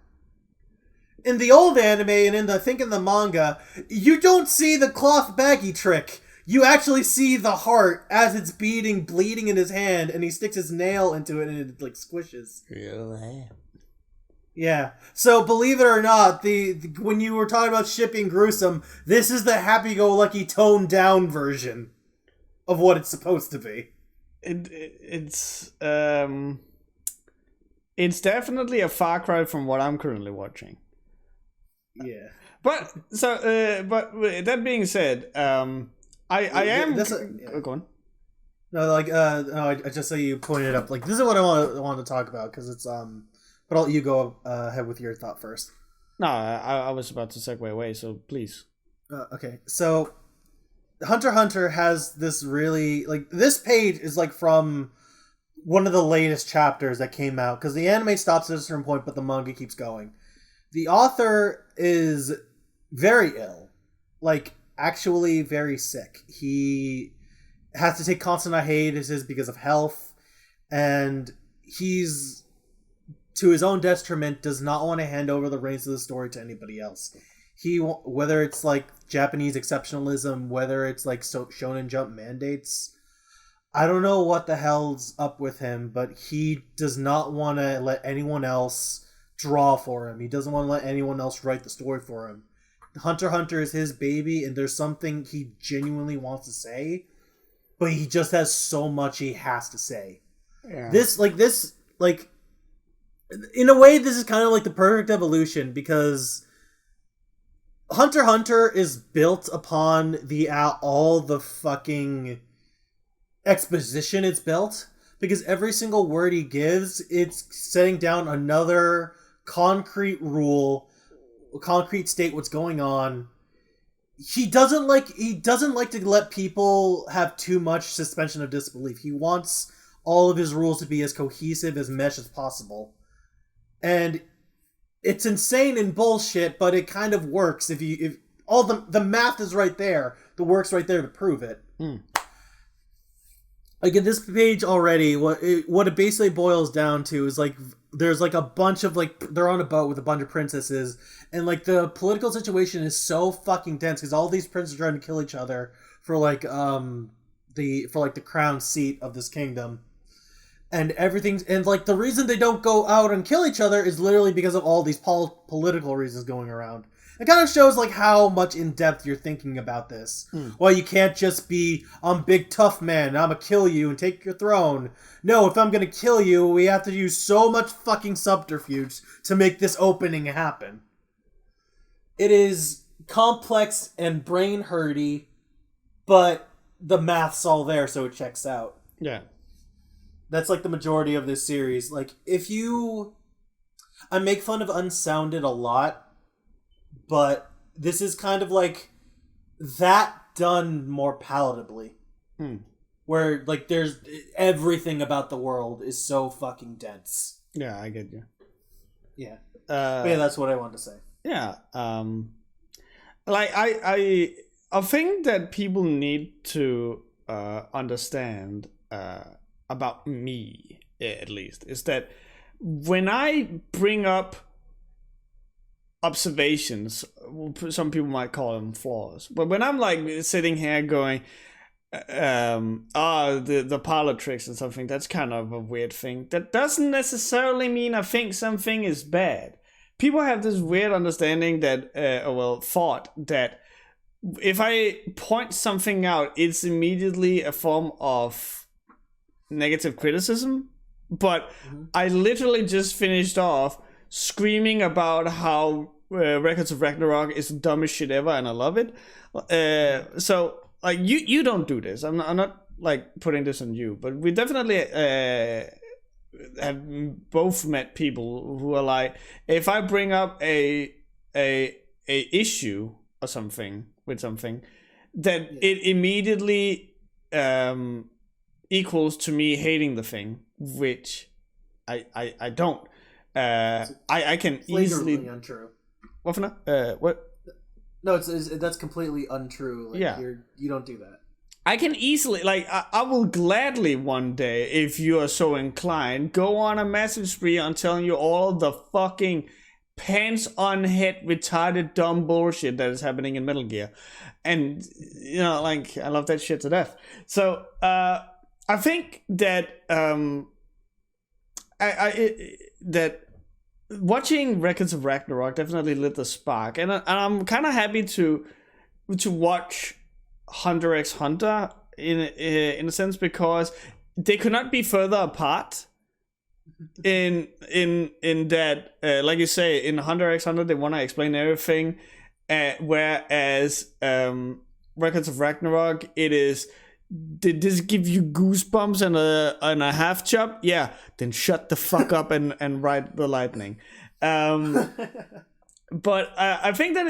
In the old anime and in the manga, you don't see the cloth baggie trick. You actually see the heart as it's beating, bleeding in his hand, and he sticks his nail into it and it like squishes. Really? Yeah. So believe it or not, when you were talking about shipping gruesome, this is the happy-go-lucky toned down version of what it's supposed to be. It's definitely a far cry from what I'm currently watching. Yeah. But that being said, I am. Go on. No, like no, I just saw you pointed it up. Like this is what I want to talk about, because it's But I'll let you go ahead with your thought first. No, I was about to segue away, so please. Okay, so Hunter x Hunter has this really like this page is like from one of the latest chapters that came out, because the anime stops at a certain point, but the manga keeps going. The author is very ill, like actually very sick. He has to take constant hiatuses because of health, and he's, to his own detriment, does not want to hand over the reins of the story to anybody else. Whether it's like Japanese exceptionalism, whether it's like Shonen Jump mandates, I don't know what the hell's up with him, but he does not want to let anyone else draw for him. He doesn't want to let anyone else write the story for him. Hunter x Hunter is his baby, and there's something he genuinely wants to say, but he just has so much he has to say. Yeah. This, in a way, this is kind of like the perfect evolution, because Hunter x Hunter is built upon all the fucking exposition it's built, because every single word he gives, it's setting down another concrete rule, concrete state what's going on. He doesn't like to let people have too much suspension of disbelief. He wants all of his rules to be as cohesive as mesh as possible. And it's insane and bullshit, but it kind of works if all the math is right there, the work's right there to prove it. Like in this page already, what it basically boils down to is like there's like a bunch of like they're on a boat with a bunch of princesses, and like the political situation is so fucking dense because all these princes are trying to kill each other for like the crown seat of this kingdom. And everything's, and like the reason they don't go out and kill each other is literally because of all these political reasons going around. It kind of shows like how much in depth you're thinking about this. Well, you can't just be, I'm big tough man, I'm gonna kill you and take your throne. No, if I'm gonna kill you, we have to use so much fucking subterfuge to make this opening happen. It is complex and brain hurty, but the math's all there, so it checks out. Yeah. That's like the majority of this series. Like, I make fun of Unsounded a lot, but this is kind of like that done more palatably. Where, like, there's everything about the world is so fucking dense. Yeah, I get you. Yeah. But yeah, that's what I wanted to say. Yeah. Like, I think that people need to understand about me, at least, is that when I bring up observations, some people might call them flaws, but when I'm like sitting here going, the parlor tricks and something, that's kind of a weird thing. That doesn't necessarily mean I think something is bad. People have this weird understanding that, thought that if I point something out, it's immediately a form of negative criticism. But I literally just finished off screaming about how Records of Ragnarok is the dumbest shit ever, and I love it. So like you don't do this. I'm not like putting this on you, but we definitely have both met people who are like, if I bring up a issue or something with something, that it immediately equals to me hating the thing, which I don't. I can easily untrue. What for now? What? No, that's completely untrue. Like, yeah, you don't do that. I can easily, like, I will gladly one day, if you are so inclined, go on a massive spree on telling you all the fucking pants on head retarded dumb bullshit that is happening in Metal Gear, and you know, like, I love that shit to death. So I think that that watching Records of Ragnarok definitely lit the spark, and I'm kind of happy to watch Hunter x Hunter in a sense, because they could not be further apart. In that, like you say, in Hunter x Hunter, they want to explain everything, whereas Records of Ragnarok, it is, did this give you goosebumps and a half chop? Yeah, then shut the fuck up and ride the lightning. But I think that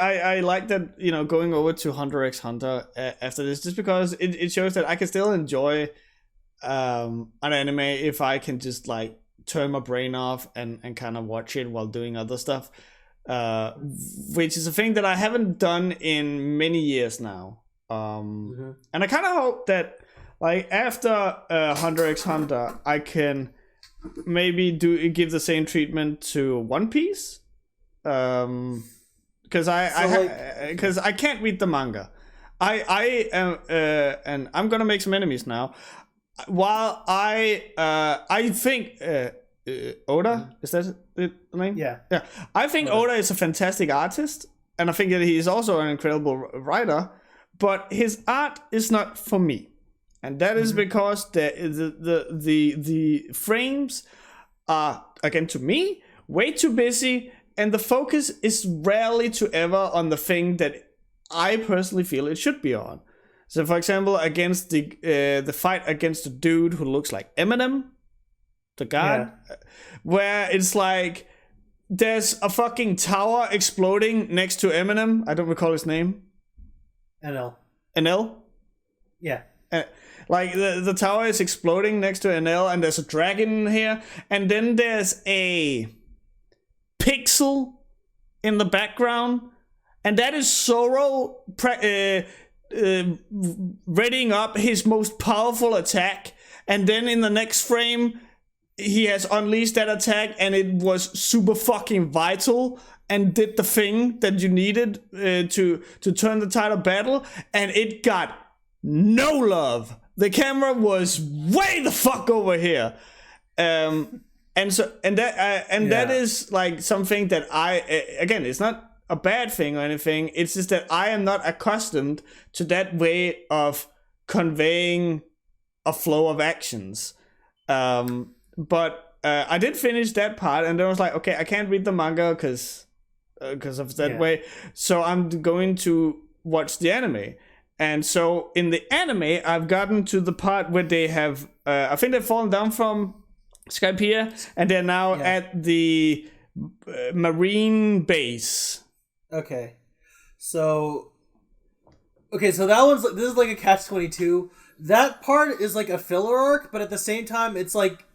I like that, you know, going over to Hunter x Hunter after this, just because it shows that I can still enjoy an anime if I can just like turn my brain off and kind of watch it while doing other stuff, which is a thing that I haven't done in many years now. And I kind of hope that, like, after Hunter x Hunter, I can maybe give the same treatment to One Piece, because I can't read the manga. I am and I'm gonna make some enemies now. While I think Oda, is that the name? Yeah. I think Oda is a fantastic artist, and I think that he is also an incredible writer. But his art is not for me, and that is because the frames are, again, to me, way too busy, and the focus is rarely to ever on the thing that I personally feel it should be on. So, for example, against the fight against the dude who looks like Eminem, the god, where it's like there's a fucking tower exploding next to Eminem. I don't recall his name. NL? Yeah. Like the tower is exploding next to NL, and there's a dragon here, and then there's a pixel in the background, and that is Zoro readying up his most powerful attack, and then in the next frame he has unleashed that attack, and it was super fucking vital and did the thing that you needed to turn the tide of battle, and it got no love. The camera was way the fuck over here, that is like something that again, it's not a bad thing or anything. It's just that I am not accustomed to that way of conveying a flow of actions. But I did finish that part, and then I was like, okay, I can't read the manga because of that way, so I'm going to watch the anime. And so in the anime, I've gotten to the part where they have I think they've fallen down from Skypiea, and they're now at the marine base. Okay, so this is like a catch-22. That part is like a filler arc, but at the same time, it's like,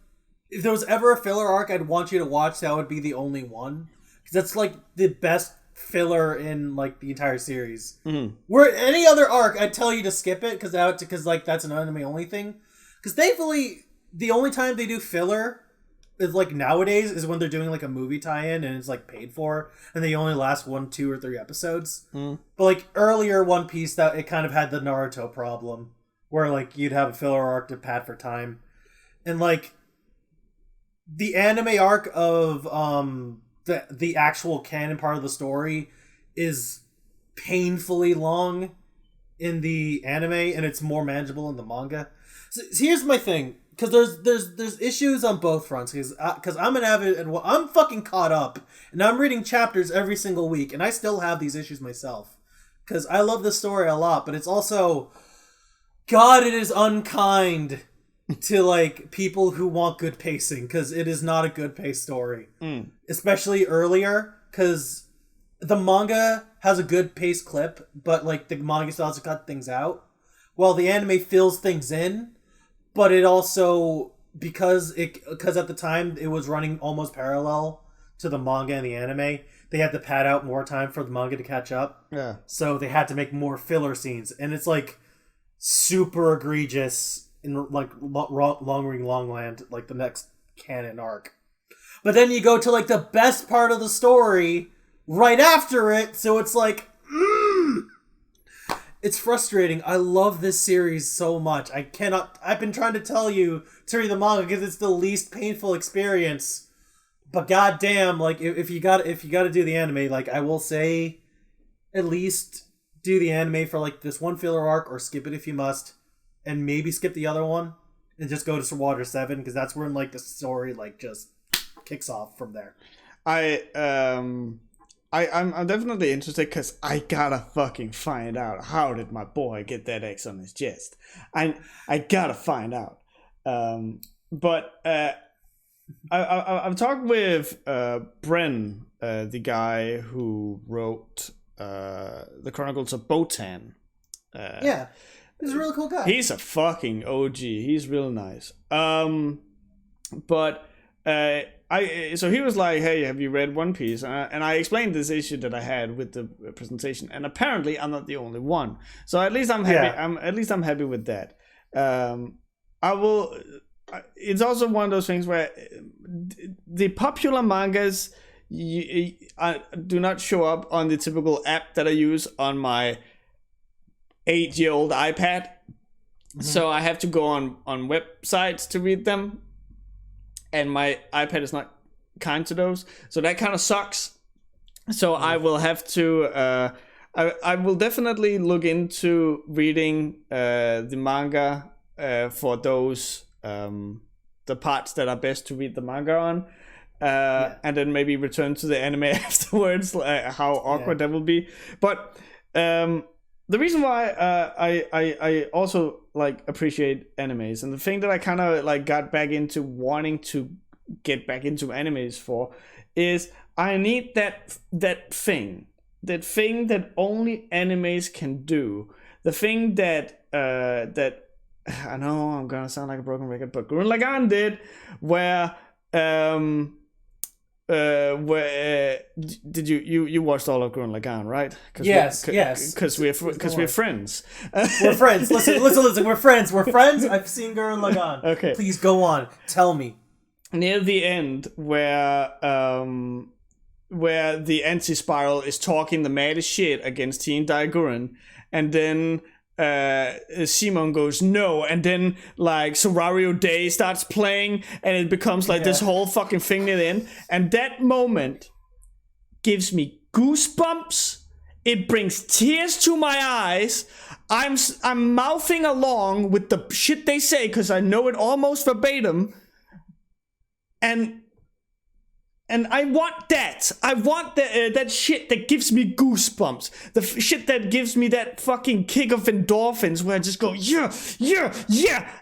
if there was ever a filler arc I'd want you to watch, that would be the only one. Because that's like the best filler in like the entire series. Where any other arc, I'd tell you to skip it, because like that's an anime only thing. Because thankfully, the only time they do filler is like nowadays is when they're doing like a movie tie-in and it's like paid for and they only last 1, 2, or 3 episodes. But like earlier One Piece, that it kind of had the Naruto problem where like you'd have a filler arc to pad for time, and like the anime arc of the actual canon part of the story is painfully long in the anime, and it's more manageable in the manga. So here's my thing, because there's issues on both fronts. Because I'm an avid and I'm fucking caught up, and I'm reading chapters every single week, and I still have these issues myself. Because I love this story a lot, but it's also, God, it is unkind to like people who want good pacing, because it is not a good paced story, especially earlier. Because the manga has a good paced clip, but like the manga still has to cut things out, while the anime fills things in. But it also, because at the time it was running almost parallel to the manga and the anime, they had to pad out more time for the manga to catch up. Yeah. So they had to make more filler scenes, and it's like super egregious in like Long Ring Longland, like the next canon arc. But then you go to like the best part of the story right after it, so it's like, it's frustrating. I love this series so much. I've been trying to tell you to read the manga because it's the least painful experience. But goddamn, like if you got to do the anime, like I will say, at least do the anime for like this one filler arc, or skip it if you must, and maybe skip the other one and just go to Water 7, because that's when like the story like just kicks off from there. I'm definitely interested, because I gotta fucking find out, how did my boy get that X on his chest? I gotta find out. But I've talked with Bren, the guy who wrote the Chronicles of Botan. Yeah, he's a really cool guy. He's a fucking OG. He's real nice. But so he was like, "Hey, have you read One Piece?" And I explained this issue that I had with the presentation, and apparently I'm not the only one. So at least I'm happy. Yeah. I'm happy with that. I will. It's also one of those things where the popular mangas do not show up on the typical app that I use on my 8-year-old iPad. Mm-hmm. So I have to go on websites to read them. And my iPad is not kind to those, so that kind of sucks. So I will have to. I will definitely look into reading the manga for those the parts that are best to read the manga on, and then maybe return to the anime afterwards. How awkward that will be, but. The reason why I also like appreciate animes, and the thing that I kind of like got back into wanting to get back into animes for, is I need that thing that only animes can do. The thing that I know I'm gonna sound like a broken record, but Gurren Lagann did, where did you watched all of Gurren Lagann, right? Yes. Because we're friends. We're friends. Listen. We're friends. I've seen Gurren Lagann. Okay. Please go on. Tell me. Near the end, where the anti-spiral is talking the maddest shit against Teen Daiguren, and then Simon goes no, and then like Sorario Day starts playing, and it becomes like this whole fucking thing near the end, and that moment gives me goosebumps. It brings tears to my eyes. I'm mouthing along with the shit they say because I know it almost verbatim, and I want that. I want that shit that gives me goosebumps. The shit that gives me that fucking kick of endorphins where I just go, yeah.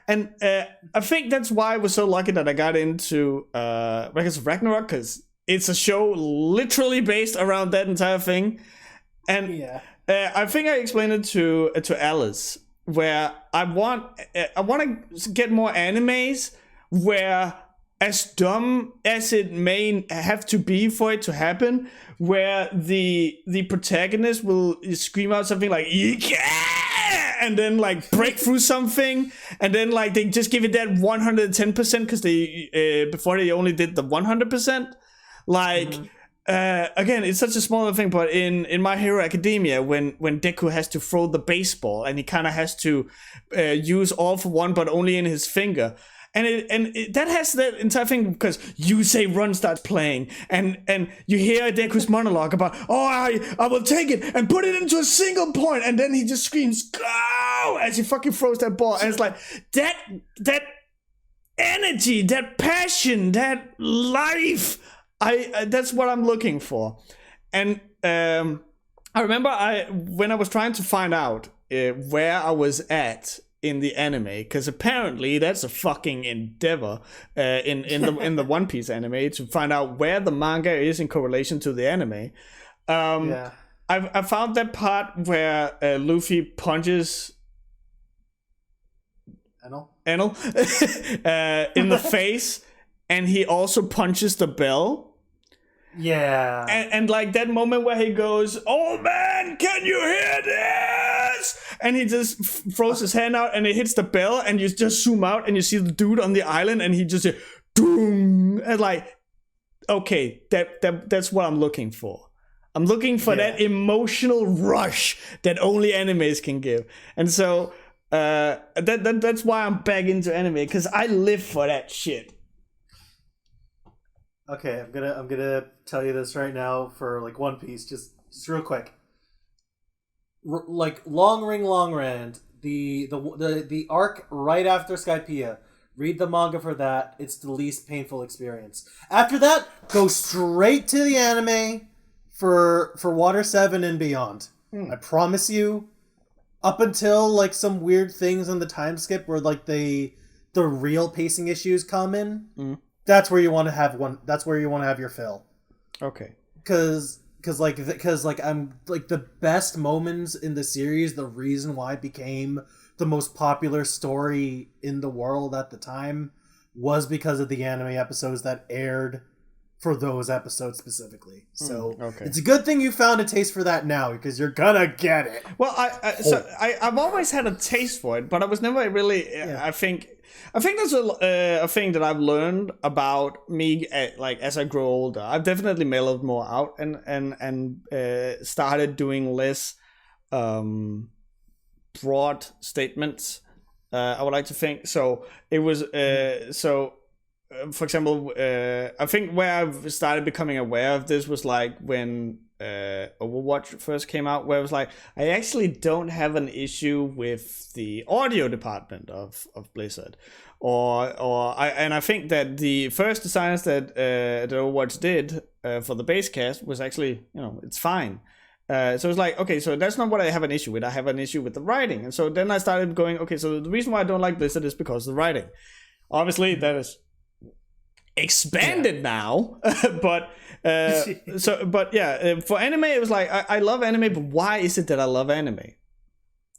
And I think that's why I was so lucky that I got into Records of Ragnarok, because it's a show literally based around that entire thing. And I think I explained it to Alice, where I want to get more animes where, as dumb as it may have to be for it to happen, where the protagonist will scream out something like "yeah," and then like break through something, and then like they just give it that 110% because they before they only did the 100%. Like again, it's such a smaller thing, but in My Hero Academia, when Deku has to throw the baseball and he kind of has to use all for one, but only in his finger. And that has that entire thing because You Say Run starts playing and you hear Deku's monologue about, I will take it and put it into a single point, and then he just screams go as he fucking throws that ball, and it's like that energy, that passion, that life. That's what I'm looking for. And I remember when I was trying to find out where I was at in the anime, because apparently that's a fucking endeavor in the One Piece anime to find out where the manga is in correlation to the anime. I found that part where Luffy punches Enel in the face, and he also punches the bell. Yeah. And like that moment where he goes, "Oh man, can you hear this?" And he just throws his hand out and it hits the bell, and you just zoom out and you see the dude on the island, and he just doom, and like, okay, that's what I'm looking for. I'm looking for that emotional rush that only animes can give. And so that's why I'm back into anime, because I live for that shit. Okay, I'm gonna tell you this right now for like One Piece, just real quick. Like Long Rand, the arc right after Skypiea. Read the manga for that. It's the least painful experience. After that, go straight to the anime for Water 7 and beyond. I promise you. Up until like some weird things on the time skip where like the real pacing issues come in. That's where you want to have one. That's where you want to have your fill. Okay. Because I'm like the best moments in the series. The reason why it became the most popular story in the world at the time was because of the anime episodes that aired for those episodes specifically. So it's a good thing you found a taste for that now, because you're gonna get it. Well, I've always had a taste for it, but I was never really. I think that's a thing that I've learned about me as I grow older. I've definitely mellowed more out and started doing less broad statements. I would like to think so. It was for example, I think where I've started becoming aware of this was like when Overwatch first came out, where it was like, I actually don't have an issue with the audio department of Blizzard, I think that the first designs that Overwatch did for the base cast was actually, it's fine. So it's like, okay, so that's not what I have an issue with. I have an issue with the writing. And so then I started going, okay, so the reason why I don't like Blizzard is because of the writing. Obviously, that is expanded now, but for anime it was like I love anime, but why is it that I love anime?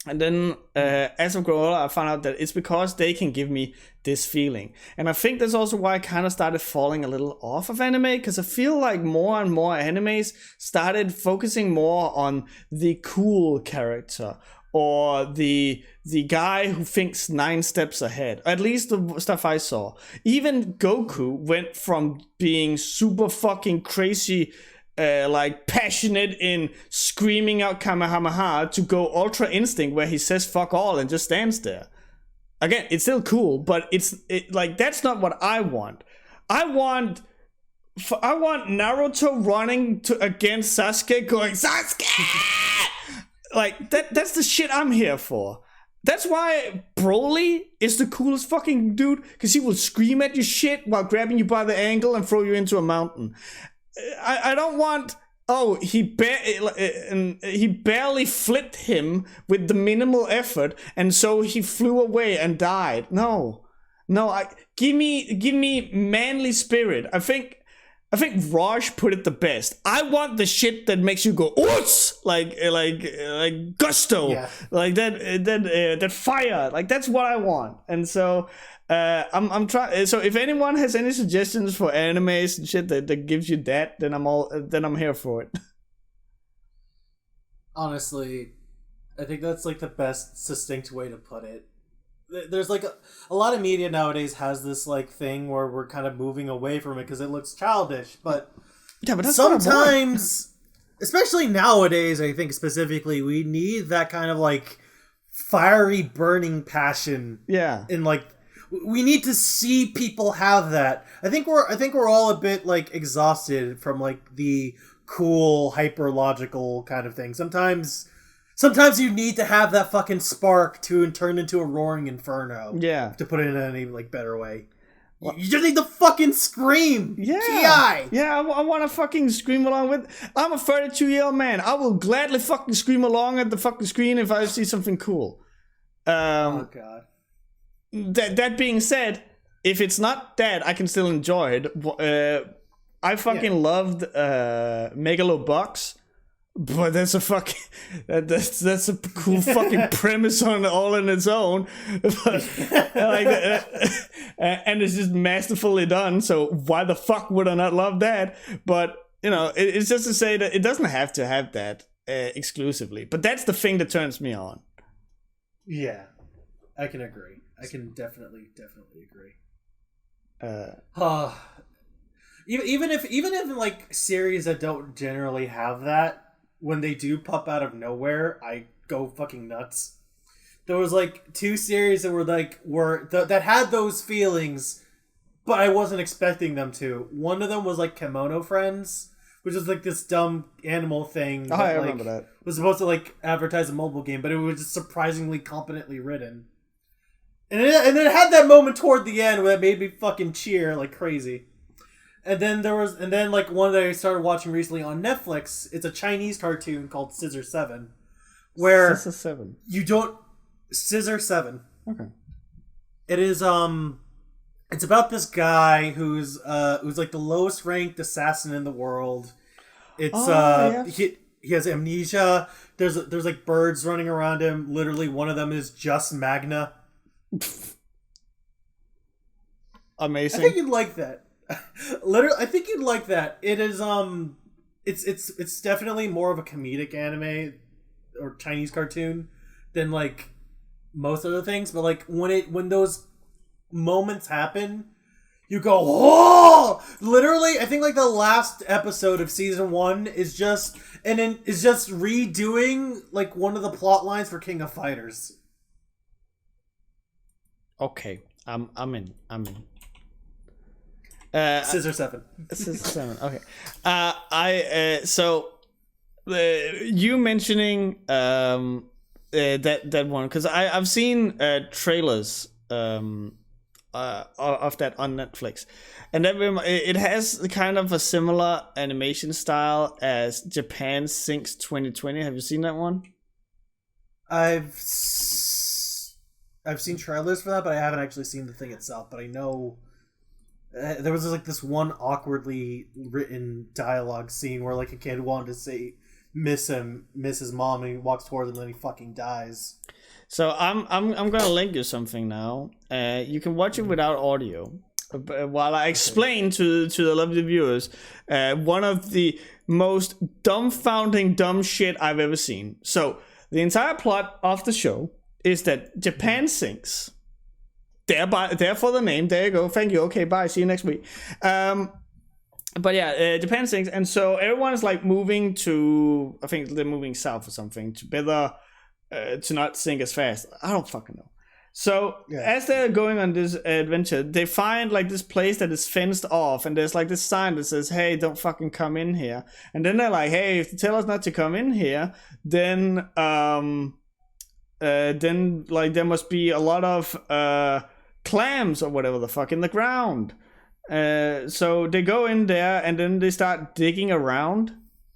And then as I've grown older, I found out that it's because they can give me this feeling. And I think that's also why I kind of started falling a little off of anime, because I feel like more and more animes started focusing more on the cool character, or the guy who thinks 9 steps ahead. At least the stuff I saw. Even Goku went from being super fucking crazy, passionate in screaming out Kamehameha, to go Ultra Instinct, where he says fuck all and just stands there. Again, it's still cool, but that's not what I want. I want Naruto running against Sasuke, going Sasuke. Like that's the shit I'm here for. That's why Broly is the coolest fucking dude, because he will scream at you shit while grabbing you by the ankle and throw you into a mountain. I don't want, he barely flipped him with the minimal effort, and so he flew away and died. No, give me manly spirit. I think Raj put it the best. I want the shit that makes you go oops, like gusto, like that fire. Like that's what I want. And so I'm trying. So if anyone has any suggestions for animes and shit that gives you that, then I'm here for it. Honestly, I think that's like the best succinct way to put it. There's like a lot of media nowadays has this like thing where we're kind of moving away from it because it looks childish, but that's sometimes, especially nowadays, I think specifically, we need that kind of like fiery, burning passion. Yeah, in like we need to see people have that. I think we're all a bit like exhausted from like the cool, hyper logical kind of thing. Sometimes you need to have that fucking spark to turn into a roaring inferno. Yeah. To put it in any like better way. You just need to fucking scream. Yeah. TI. Yeah, I want to fucking scream along with. I'm a 32-year-old man. I will gladly fucking scream along at the fucking screen if I see something cool. Oh god. That being said, if it's not that, I can still enjoy it. I fucking loved Megalobox. But that's a fucking that's a cool fucking premise on all in its own, but, and it's just masterfully done. So why the fuck would I not love that? But it's just to say that it doesn't have to have that exclusively. But that's the thing that turns me on. Yeah, I can agree. I can definitely agree. Even if like series that don't generally have that. When they do pop out of nowhere, I go fucking nuts. There was like 2 series that were that had those feelings, but I wasn't expecting them to. One of them was like Kimono Friends, which is like this dumb animal thing. Oh, I remember that. Was supposed to like advertise a mobile game, but it was just surprisingly competently written. And then it had that moment toward the end where it made me fucking cheer like crazy. And then like one that I started watching recently on Netflix. It's a Chinese cartoon called Scissor 7, where Scissor 7. You don't Scissor 7. Okay. It is it's about this guy who's like the lowest ranked assassin in the world. It's yes. He has amnesia. There's like birds running around him. Literally, one of them is just Magna. Amazing. I think you'd like that. Literally, I think you'd like that. It is it's definitely more of a comedic anime or Chinese cartoon than like most other things, but like when those moments happen, you go, "Oh!" Literally, I think like the last episode of season 1 is just redoing like one of the plot lines for King of Fighters. Okay, I'm in. Scissor 7. Scissor 7. Okay. You mentioning that one, because I've seen trailers of that on Netflix, and it has kind of a similar animation style as Japan Sinks 2020. Have you seen that one? I've seen trailers for that, but I haven't actually seen the thing itself. But I know. There was like this one awkwardly written dialogue scene where like a kid wanted to say miss his mom, and he walks towards him and then he fucking dies. So I'm gonna link you something now. You can watch it without audio, while I explain to the lovely viewers one of the most dumbfounding dumb shit I've ever seen. So the entire plot of the show is that Japan sinks. Therefore the name. There you go. Thank you. Okay, bye. See you next week. But yeah, Japan sinks, and so everyone is like moving to. I think they're moving south or something to better to not sink as fast. I don't fucking know. So as they're going on this adventure, they find like this place that is fenced off, and there's like this sign that says, "Hey, don't fucking come in here." And then they're like, "Hey, if you tell us not to come in here, then like there must be a lot of clams or whatever the fuck in the ground." So they go in there and then they start digging around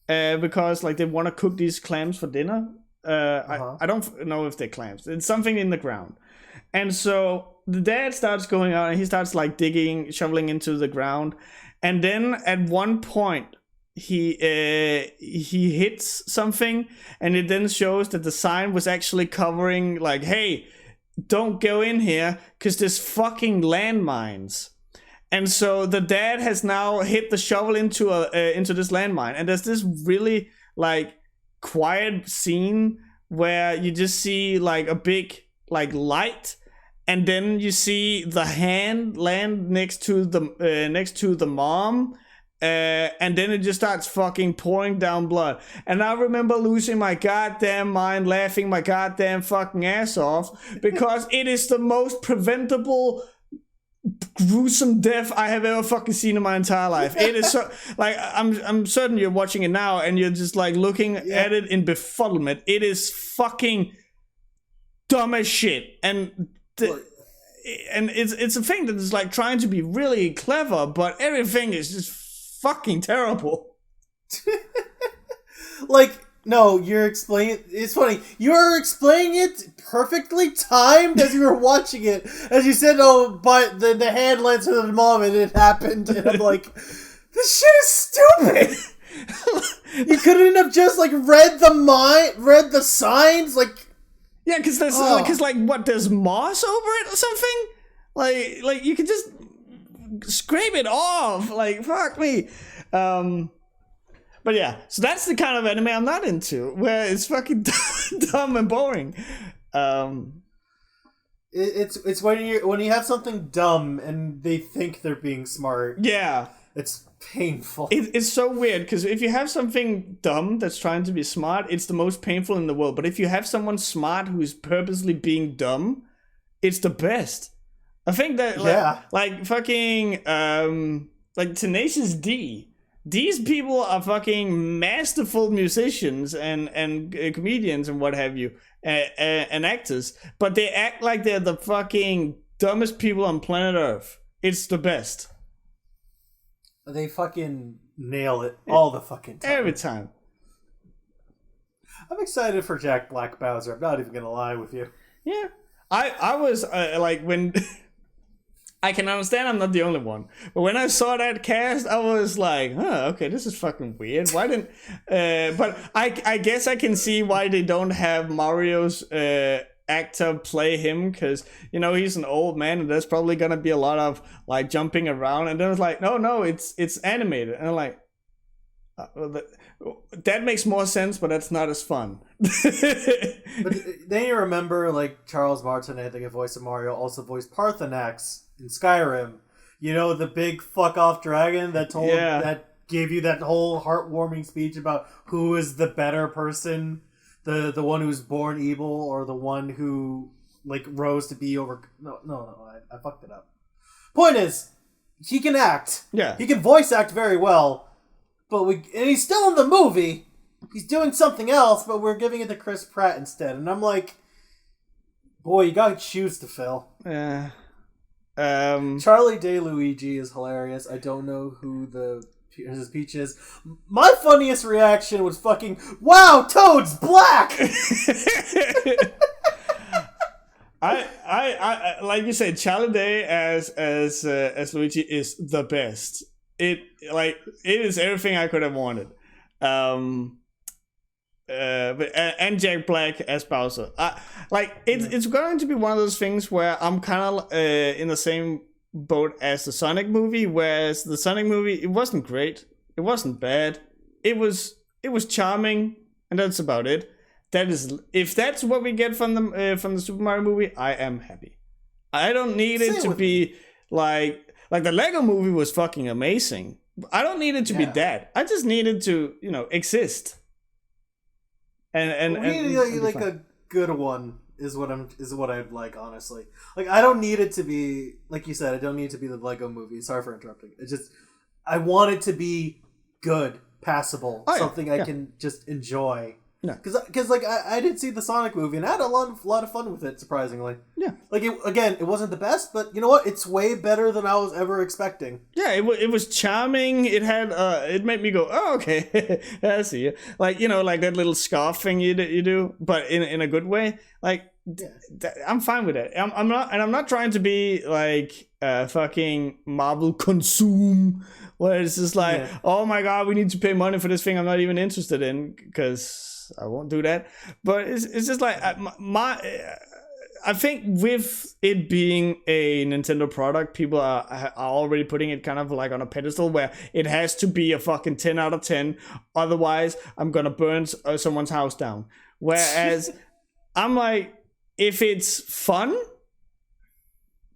because like they want to cook these clams for dinner. I don't know if they're clams. It's something in the ground. And so the dad starts going out and he starts like digging, shoveling into the ground. And then at one point he hits something, and it then shows that the sign was actually covering like, "Hey, don't go in here because there's fucking landmines." And so the dad has now hit the shovel into this landmine, and there's this really like quiet scene where you just see like a big like light, and then you see the hand land next to the mom. And then it just starts fucking pouring down blood. And I remember losing my goddamn mind, laughing my goddamn fucking ass off, because it is the most preventable, gruesome death I have ever fucking seen in my entire life. It is so, like, I'm certain you're watching it now and you're just like looking at it in befuddlement. It is fucking dumb as shit. And it's a thing that is like trying to be really clever, but everything is just fucking terrible. Like, no, you're explaining. It's funny. You're explaining it perfectly timed as you were watching it. As you said, "Oh, but the hand lands to the mom and it happened," and I'm like, "This shit is stupid." You couldn't have just like read the signs, like. Yeah, because there's there's moss over it or something. Like you could just scrape it off. Like, fuck me. But yeah, so that's the kind of anime I'm not into, where it's fucking dumb and boring. It's when you have something dumb and they think they're being smart. Yeah, it's painful. It's so weird, because if you have something dumb that's trying to be smart, it's the most painful in the world. But if you have someone smart who is purposely being dumb, it's the best. I think that like fucking like Tenacious D. These people are fucking masterful musicians and comedians and what have you, and actors, but they act like they're the fucking dumbest people on planet Earth. It's the best. They fucking nail it all the fucking time. Every time. I'm excited for Jack Black Bowser. I'm not even gonna lie with you. Yeah, I was like when. I can understand I'm not the only one. But when I saw that cast, I was like, okay, this is fucking weird. Why didn't... but I guess I can see why they don't have Mario's actor play him, because, you know, he's an old man and there's probably going to be a lot of, like, jumping around. And then it's like, no, it's animated. And I'm like, that makes more sense, but that's not as fun. But then you remember, like, Charles Martinet, the voice of Mario, also voiced Parthenax in Skyrim. You know, the big fuck off dragon that gave you that whole heartwarming speech about who is the better person, the one who's born evil or the one who like rose to be over. No, I fucked it up. Point is, he can act. Yeah, he can voice act very well, and he's still in the movie. He's doing something else, but we're giving it to Chris Pratt instead, and I'm like, boy, you got shoes to fill. Yeah. Charlie DeLuigi is hilarious. I don't know who his Peach is. My funniest reaction was fucking, wow, Toad's black! I like you said, Charlie Day as Luigi is the best. It is everything I could have wanted. And Jack Black as Bowser. It's going to be one of those things where I'm kind of in the same boat as the Sonic movie, whereas the Sonic movie, it wasn't great, it wasn't bad, it was charming, and that's about it. If that's what we get from the Super Mario movie, I am happy. I don't need it to be like the Lego movie was fucking amazing. I don't need it to be that. I just need it to, exist. And like a good one is what I'd like, honestly. Like, I don't need it to be, like you said, I don't need it to be the Lego movie. Sorry for interrupting. It's just, I want it to be good, passable, something I can just enjoy. Yeah. Because like I did see the Sonic movie and I had a lot of fun with it, surprisingly. Yeah. Like it wasn't the best, but you know what? It's way better than I was ever expecting. Yeah, it was charming. It had it made me go, oh, okay, I see you. Like, like that little scarf thing you do, but in a good way. Like, I'm fine with it. I'm not trying to be like fucking Marvel consume, where it's just like, oh my god, we need to pay money for this thing I'm not even interested in, because I won't do that. But it's just like I think with it being a Nintendo product, people are already putting it kind of like on a pedestal where it has to be a fucking 10 out of 10. Otherwise, I'm gonna burn someone's house down. Whereas I'm like, if it's fun,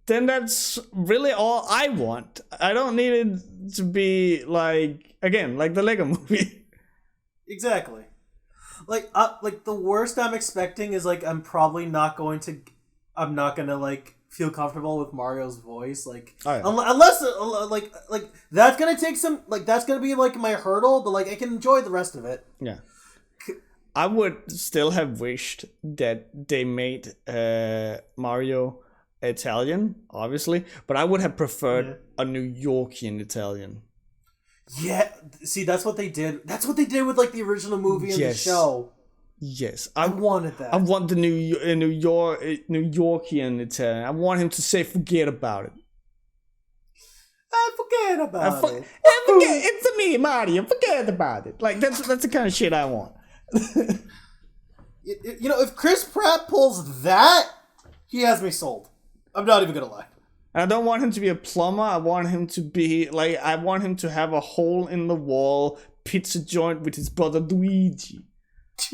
then that's really all I want. I don't need it to be like, again, like the Lego movie. Exactly. Like the worst I'm expecting is like I'm not gonna like feel comfortable with Mario's voice. Like unless like that's gonna take some, like that's gonna be like my hurdle, but like I can enjoy the rest of it. Yeah. I would still have wished that they made Mario Italian, obviously, but I would have preferred a New Yorkian Italian. Yeah, see, that's what they did. That's what they did with like the original movie and the show. Yes, I wanted that. I want the New Yorkian Italian. I want him to say, "Forget about it." Forget about it. Forget, it's me, Mario. Forget about it. Like that's the kind of shit I want. You know, if Chris Pratt pulls that, he has me sold. I'm not even gonna lie. I don't want him to be a plumber. I want him to be like, I want him to have a hole in the wall pizza joint with his brother Luigi.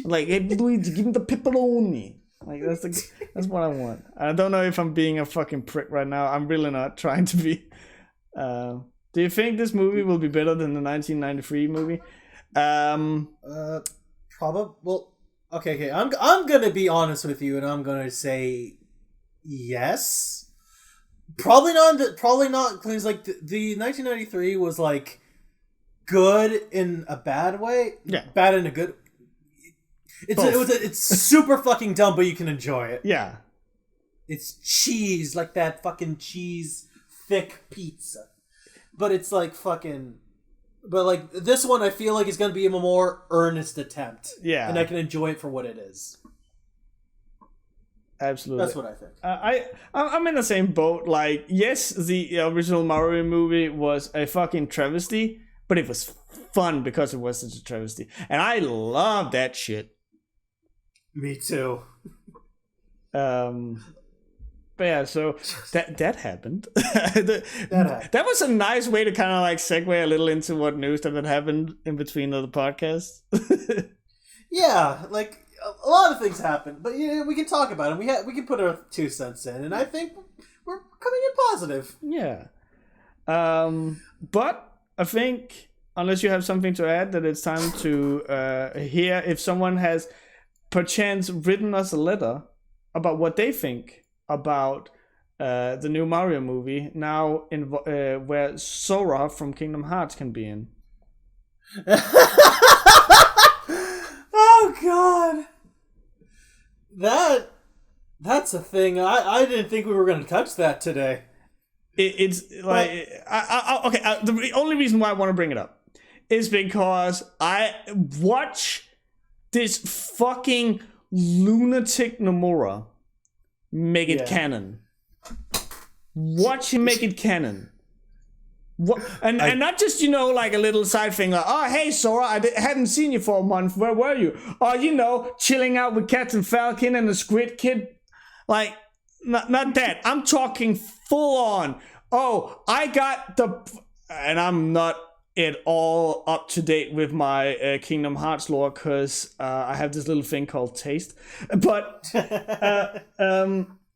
Like, hey Luigi, give him the pepperoni. Like that's what I want. I don't know if I'm being a fucking prick right now. I'm really not trying to be. Do you think this movie will be better than the 1993 movie? Probably. Well, okay. I'm gonna be honest with you, and I'm gonna say yes. Probably not, because like the 1993 was like good in a bad way. Yeah. Bad in a good. It's super fucking dumb, but you can enjoy it. Yeah. It's cheese, like that fucking cheese thick pizza. But it's like fucking. But like this one, I feel like is going to be a more earnest attempt. Yeah. And I can enjoy it for what it is. Absolutely. That's what I think. I'm in the same boat. Like, yes, the original Mario movie was a fucking travesty, but it was fun because it was such a travesty. And I love that shit. Me too. But yeah, so that happened. That was a nice way to kind of like segue a little into what news that had happened in between the podcasts. Yeah, like a lot of things happen, but you know, we can talk about them. We can put our 2 cents in, and I think we're coming in positive. Yeah. But I think, unless you have something to add, that it's time to hear if someone has perchance written us a letter about what they think about the new Mario movie, now where Sora from Kingdom Hearts can be in. Oh God, that's a thing. I didn't think we were going to touch that today. It's like the only reason why I want to bring it up is because I watch this fucking lunatic Nomura make it canon. Watch him make it canon. What? And not just, you know, like a little side thing like, oh, hey, Sora, I hadn't seen you for a month. Where were you? Oh, you know, chilling out with Captain Falcon and the Squid Kid. Like, not that. I'm talking full on. Oh, I got and I'm not at all up to date with my Kingdom Hearts lore because I have this little thing called taste. But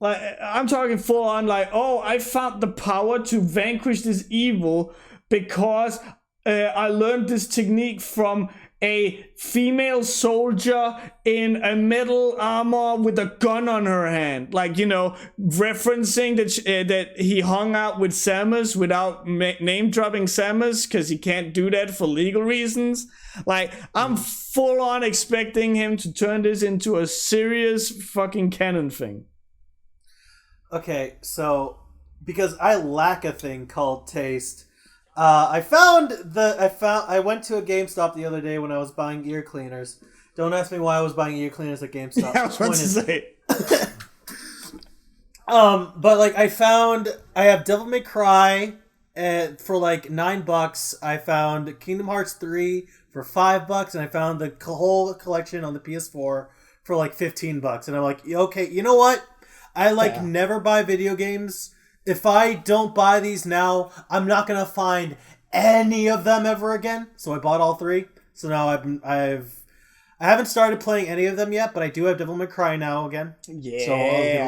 like, I'm talking full on like, oh, I found the power to vanquish this evil because I learned this technique from a female soldier in a metal armor with a gun on her hand. Like, you know, referencing that he hung out with Samus without name-dropping Samus because he can't do that for legal reasons. Like, I'm full on expecting him to turn this into a serious fucking canon thing. Okay, so because I lack a thing called taste, I went to a GameStop the other day when I was buying ear cleaners. Don't ask me why I was buying ear cleaners at GameStop. Yeah, I was about to say. But like I have Devil May Cry for like $9. I found Kingdom Hearts 3 for $5, and I found the whole collection on the PS4 for like $15. And I'm like, okay, you know what? I never buy video games. If I don't buy these now, I'm not gonna find any of them ever again. So I bought all 3. So now I haven't started playing any of them yet, but I do have Devil May Cry now again. Yeah. So I'm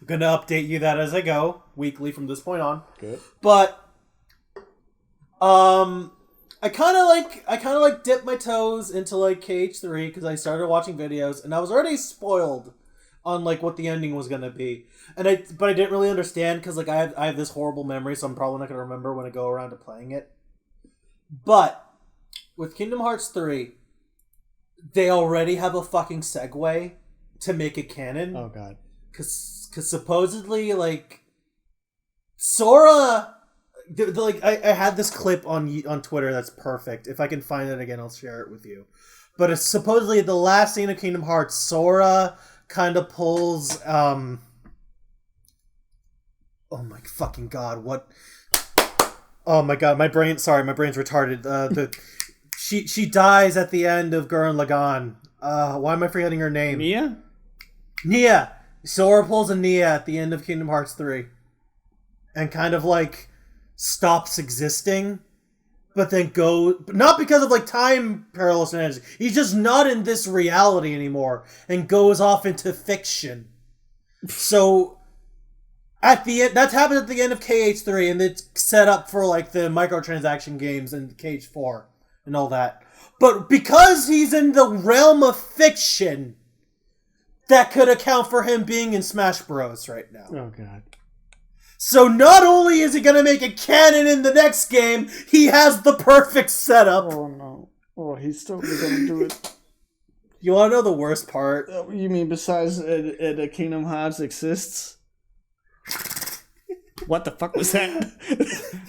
gonna update you that as I go weekly from this point on. Good. But I kind of dipped my toes into KH3 because I started watching videos and I was already spoiled on what the ending was gonna be, but I didn't really understand because I have this horrible memory, so I'm probably not gonna remember when I go around to playing it. But with Kingdom Hearts 3, they already have a fucking segue to make it canon. Oh god, because supposedly Sora. I had this clip on Twitter that's perfect. If I can find it again, I'll share it with you. But it's supposedly the last scene of Kingdom Hearts. Sora kind of pulls. Oh my fucking god! What? Oh my god! My brain's retarded. She dies at the end of Gurren Lagann. Why am I forgetting her name? Nia. Sora pulls a Nia at the end of Kingdom Hearts 3, and kind of stops existing, but then not because of time parallel shenanigans. He's just not in this reality anymore and goes off into fiction. So at the end, that's happened at the end of KH3, and it's set up for the microtransaction games and KH4 and all that. But because he's in the realm of fiction, that could account for him being in Smash Bros. Right now. Oh god. So not only is he going to make it canon in the next game, he has the perfect setup. Oh no. Oh, he's totally going to do it. You want to know the worst part? You mean besides the Kingdom Hearts exists? What the fuck was that?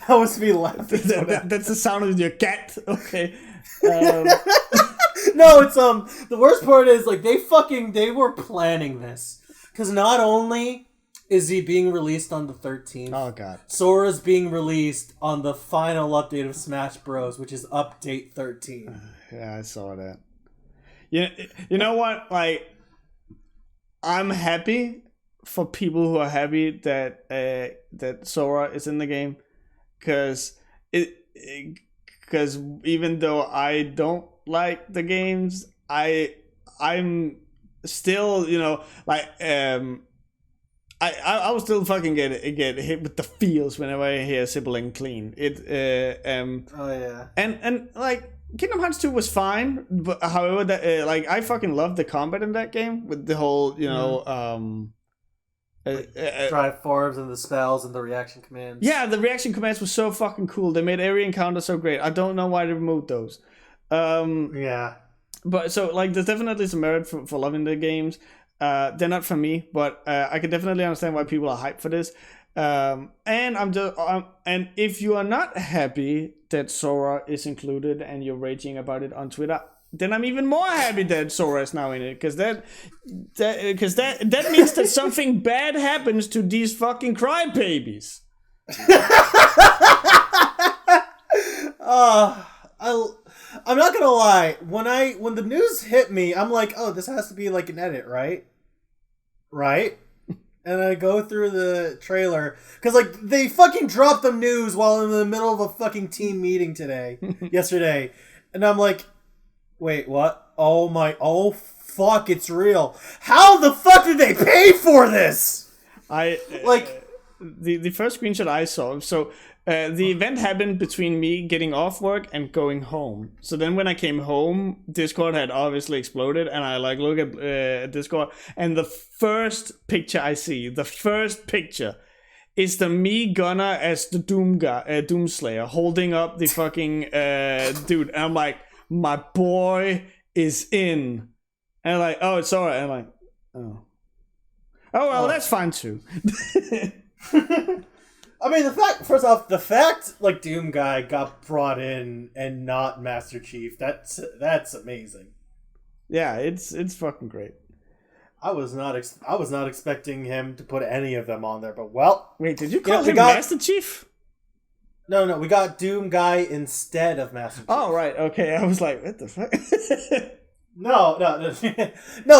That was me laughing. That's the sound of your cat. Okay. No, it's the worst part is they were planning this. Because not only is he being released on the 13th? Oh god. Sora's being released on the final update of Smash Bros, which is update 13. Yeah, I saw that. You know what? I'm happy for people who are happy that that Sora is in the game, because even though I don't like the games, I'm still I will still fucking get hit with the feels whenever I hear sibling clean. Oh yeah. And Kingdom Hearts 2 was fine, but however that I fucking loved the combat in that game with the whole drive forwards and the spells and the reaction commands. Yeah, the reaction commands were so fucking cool. They made every encounter so great. I don't know why they removed those. Yeah. But so there's definitely some merit for loving the games. They're not for me, but I can definitely understand why people are hyped for this. And and if you are not happy that Sora is included and you're raging about it on Twitter, then I'm even more happy that Sora is now in it, because that means that something bad happens to these fucking crybabies. I'm not gonna lie. When the news hit me, I'm like, oh, this has to be an edit, right? Right? And I go through the trailer, because they fucking dropped the news while in the middle of a fucking team meeting yesterday, and I'm like, wait, what? Oh fuck, it's real. How the fuck did they pay for this? The first screenshot I saw, the event happened between me getting off work and going home. So then when I came home, Discord had obviously exploded, and I look at Discord, and the first picture I see, is the me Gunner as the Doomslayer holding up the fucking dude, and I'm like, my boy is in, and I'm like, oh, it's Sora, and I'm like, oh well, that's fine too. I mean, first off, the fact Doom Guy got brought in and not Master Chief, that's amazing. Yeah, it's fucking great. I was not expecting him to put any of them on there, but well. Wait, did you call him Master Chief? No, we got Doom Guy instead of Master Chief. Oh right, okay. I was like, what the fuck? No,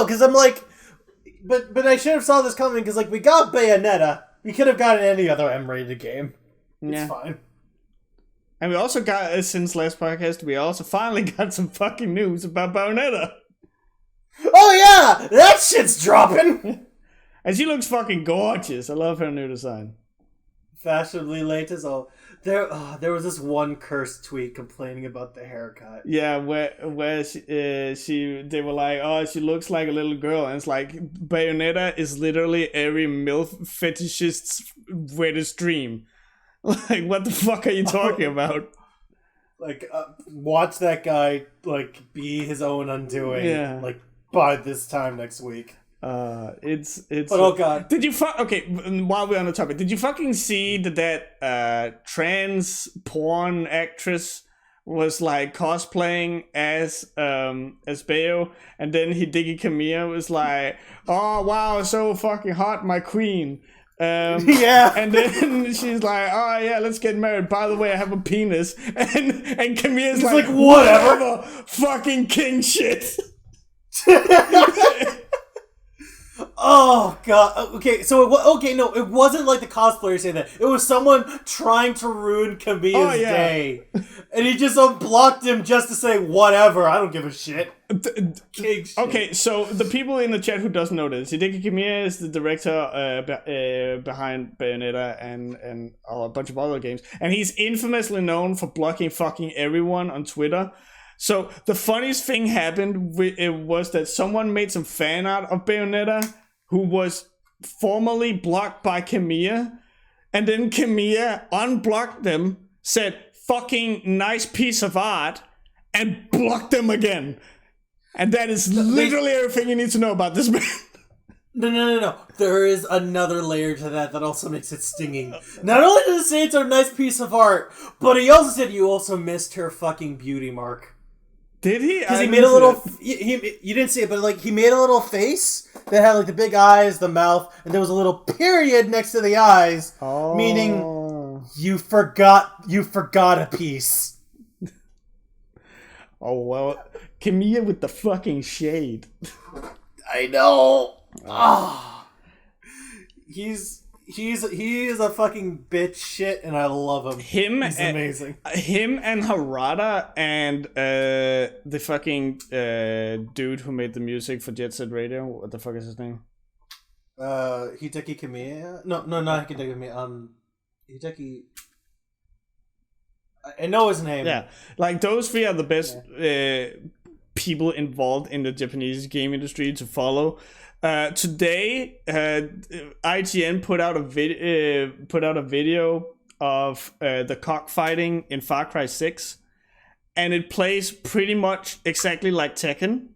because I'm like, but I should have saw this coming because, like, we got Bayonetta. We could have gotten any other M-rated game. It's fine. And we also got, since last podcast, we also finally got some fucking news about Bayonetta. Oh yeah! That shit's dropping! And she looks fucking gorgeous. I love her new design. Fashionably late as all. There was this one cursed tweet complaining about the haircut. Yeah, where they were like, oh, she looks like a little girl, and it's like Bayonetta is literally every MILF fetishist's weirdest dream. Like, what the fuck are you talking about? Like, watch that guy like be his own undoing. Yeah. Like by this time next week. It's. But oh god! Did you okay? While we're on the topic, did you fucking see that trans porn actress was like cosplaying as Bayo, and then Hideki Kamiya was like, "Oh wow, so fucking hot, my queen." Yeah, and then she's like, "Oh yeah, let's get married. By the way, I have a penis." And Kamiya's like, "Whatever, fucking king shit." Oh god. Okay, so no, it wasn't like the cosplayer saying that. It was someone trying to ruin Kamiya's day, and he just unblocked him just to say whatever. I don't give a shit. King shit. Okay, so the people in the chat who doesn't know this, Hideki Kamiya is the director behind Bayonetta and a bunch of other games, and he's infamously known for blocking fucking everyone on Twitter. So the funniest thing happened was that someone made some fan art of Bayonetta who was formerly blocked by Kamiya, and then Kamiya unblocked them, said fucking nice piece of art, and blocked them again. And that is literally everything you need to know about this man. No. There is another layer to that also makes it stinging. Not only does it say it's a nice piece of art, but he also said you also missed her fucking beauty mark. Did he? Because he made a little... you didn't see it, but like he made a little face that had like the big eyes, the mouth, and there was a little period next to the eyes, meaning you forgot a piece. Oh, well, Kamiya with the fucking shade. I know. He is a fucking bitch shit, and I love him. He's amazing. Him and Harada and the fucking dude who made the music for Jet Set Radio. What the fuck is his name? Hideki Kamiya? No, not Hideki Kamiya. Hideki... I know his name. Yeah, like those three are the best people involved in the Japanese game industry to follow. Today, IGN put out a video of the cockfighting in Far Cry 6, and it plays pretty much exactly like Tekken,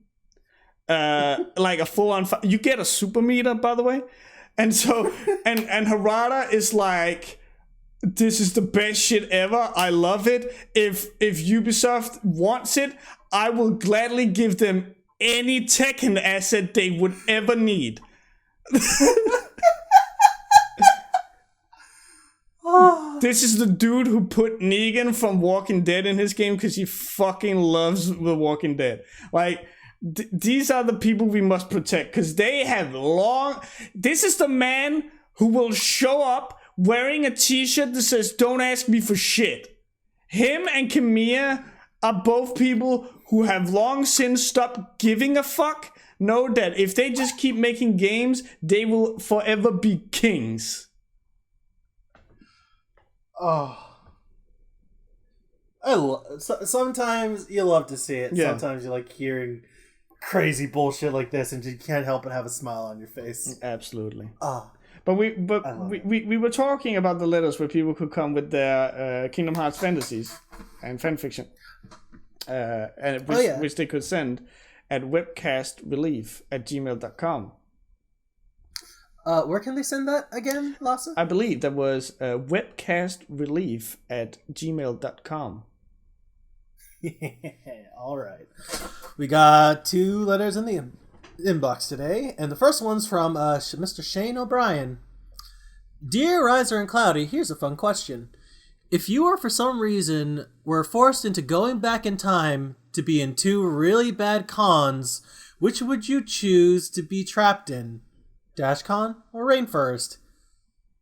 like a full-on. You get a super meter, by the way, and so and Harada is like, this is the best shit ever. I love it. If Ubisoft wants it, I will gladly give them any Tekken asset they would ever need. This is the dude who put Negan from Walking Dead in his game because he fucking loves The Walking Dead. Like, these are the people we must protect because they have long... This is the man who will show up wearing a t-shirt that says, "Don't ask me for shit." Him and Kamiya are both people who have long since stopped giving a fuck, know that if they just keep making games, they will forever be kings. Sometimes you love to see it. Yeah. Sometimes you like hearing crazy bullshit like this, and you can't help but have a smile on your face. Absolutely. But we were talking about the letters where people could come with their Kingdom Hearts fantasies and fanfiction. Which they could send at webcastrelief@gmail.com. Where can they send that again, Lasse? I believe that was webcastrelief@gmail.com. All right. We got 2 letters in the inbox today, and the first one's from Mr. Shane O'Brien. Dear Riser and Cloudy, here's a fun question. If you for some reason were forced into going back in time to be in 2 really bad cons, which would you choose to be trapped in? DashCon or Rainforest?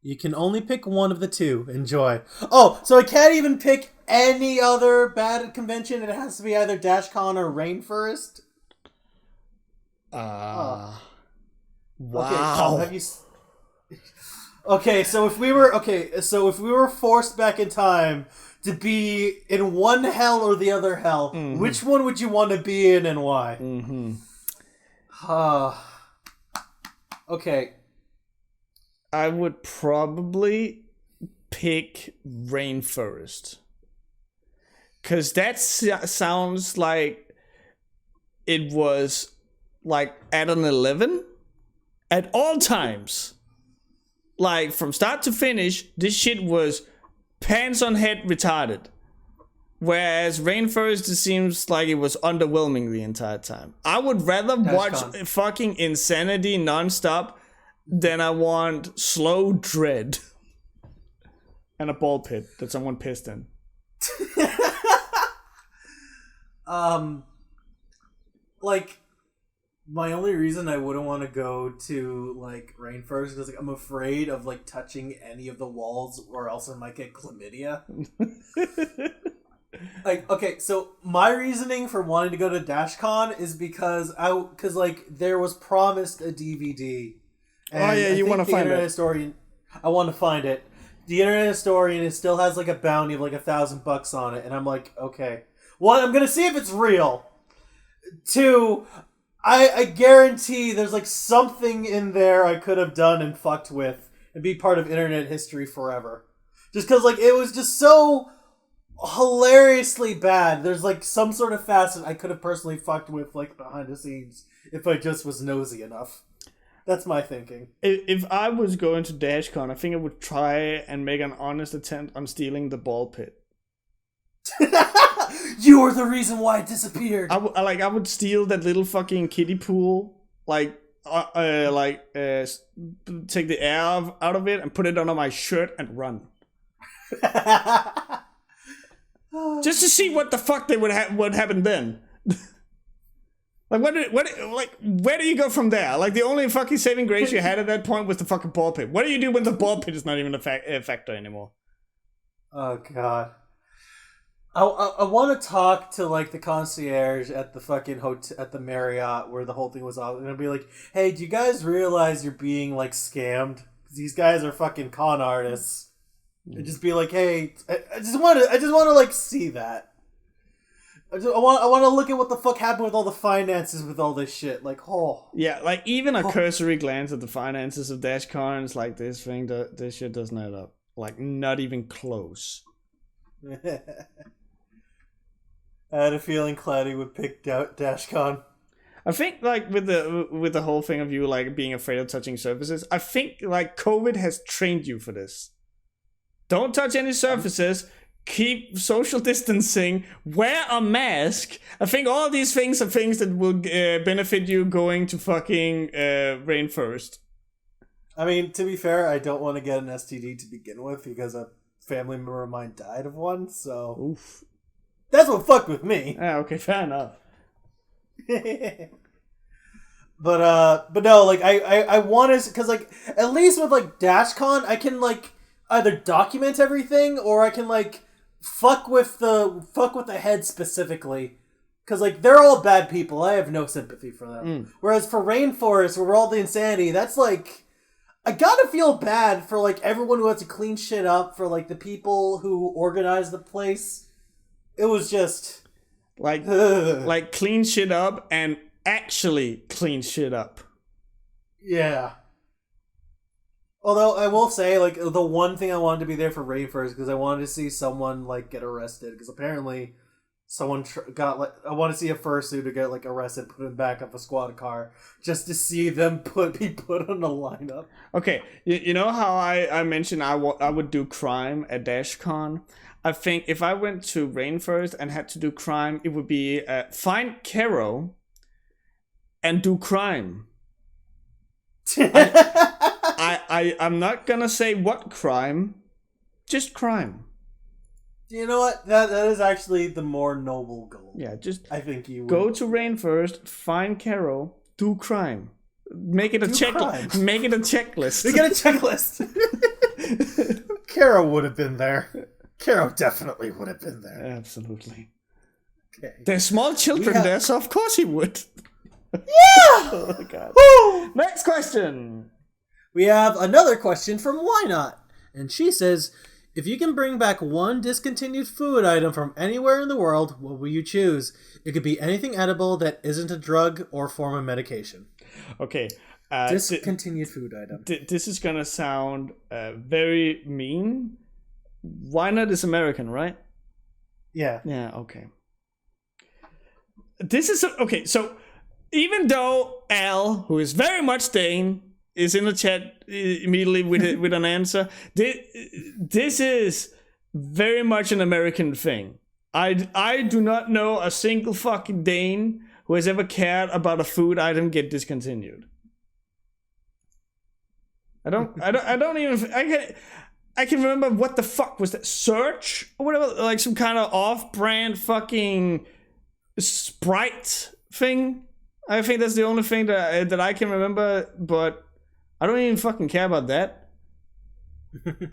You can only pick one of the two. Enjoy. Oh, so I can't even pick any other bad convention. It has to be either DashCon or Rainforest. Wow. Okay, have you? Okay, so if we were forced back in time to be in one hell or the other hell, which one would you want to be in and why? Okay. I would probably pick Rainforest. Because that sounds like it was like at an 11 at all times. Like from start to finish, this shit was pants on head retarded. Whereas Rainforest, it seems like it was underwhelming the entire time. I would rather watch fucking insanity nonstop than I want slow dread. And a ball pit that someone pissed in. Like, my only reason I wouldn't want to go to, like, Rainforest is, like, I'm afraid of, like, touching any of the walls or else I might get chlamydia. Like, okay, so my reasoning for wanting to go to DashCon is because there was promised a DVD. And you want to find it. I want to find it. The Internet Historian, it still has, like, a bounty of, like, $1,000 on it. And I'm like, okay. One, I'm going to see if it's real. Two, I guarantee there's, like, something in there I could have done and fucked with and be part of internet history forever. Just because, like, it was just so hilariously bad. There's, like, some sort of facet I could have personally fucked with, like, behind the scenes if I just was nosy enough. That's my thinking. If I was going to DashCon, I think I would try and make an honest attempt on stealing the ball pit. You were the reason why it disappeared. I would steal that little fucking kiddie pool, take the air out of it and put it under my shirt and run. Just to see what the fuck would happen then. Like where do you go from there? Like the only fucking saving grace you had at that point was the fucking ball pit. What do you do when the ball pit is not even a factor anymore? Oh god. I want to talk to like the concierge at the fucking hotel at the Marriott where the whole thing was off, and I'd be like, "Hey, do you guys realize you're being like scammed? These guys are fucking con artists." And just be like, "Hey, I just want to like see that. I want to look at what the fuck happened with all the finances with all this shit. Like, oh yeah, like even a cursory glance at the finances of DashCon is like this shit doesn't add up. Like not even close." I had a feeling Cloudy would pick DashCon. I think like with the whole thing of you like being afraid of touching surfaces, I think like COVID has trained you for this. Don't touch any surfaces. Keep social distancing. Wear a mask. I think all these things are things that will benefit you going to fucking Rainforest. I mean, to be fair, I don't want to get an STD to begin with because a family member of mine died of one. So. Oof. That's what fucked with me. Yeah, okay, fair enough. But no, like I want to, cause like at least with like DashCon, I can like either document everything or I can like fuck with the head specifically, cause like they're all bad people. I have no sympathy for them. Whereas for Rainforest, where we're all the insanity, that's like I gotta feel bad for like everyone who has to clean shit up, for like the people who organize the place. It was just like clean shit up and actually clean shit up. Yeah. Although I will say, like, the one thing I wanted to be there for Rainforest because I wanted to see someone like get arrested, because apparently someone got like I want to see a fursuit to get like arrested, put in back of a squad car just to see them be put on a lineup. Okay, you know how I mentioned I would do crime at DashCon. I think if I went to Rainforest and had to do crime, it would be find Kero and do crime. I'm not gonna say what crime, just crime. You know what? That is actually the more noble goal. Yeah, just I think you would. Go to Rainforest, find Kero, do crime. Make it a checklist. Make it a checklist. Make it a checklist. Caro would have been there. Caro definitely would have been there. Absolutely. Okay. There's small children there, so of course he would. Yeah! Oh, my God. Woo! Next question. We have another question from Why Not? And she says, if you can bring back one discontinued food item from anywhere in the world, what will you choose? It could be anything edible that isn't a drug or form of medication. Okay. Discontinued food item. This is going to sound very mean. Why Not is American, right? Yeah. Yeah, okay. This is... Okay, so even though Al, who is very much Dane, is in the chat immediately with an answer, this is very much an American thing. I do not know a single fucking Dane who has ever cared about a food item get discontinued. I can remember what the fuck was that, Search or whatever, like some kind of off-brand fucking Sprite thing. I think that's the only thing that I can remember, but I don't even fucking care about that.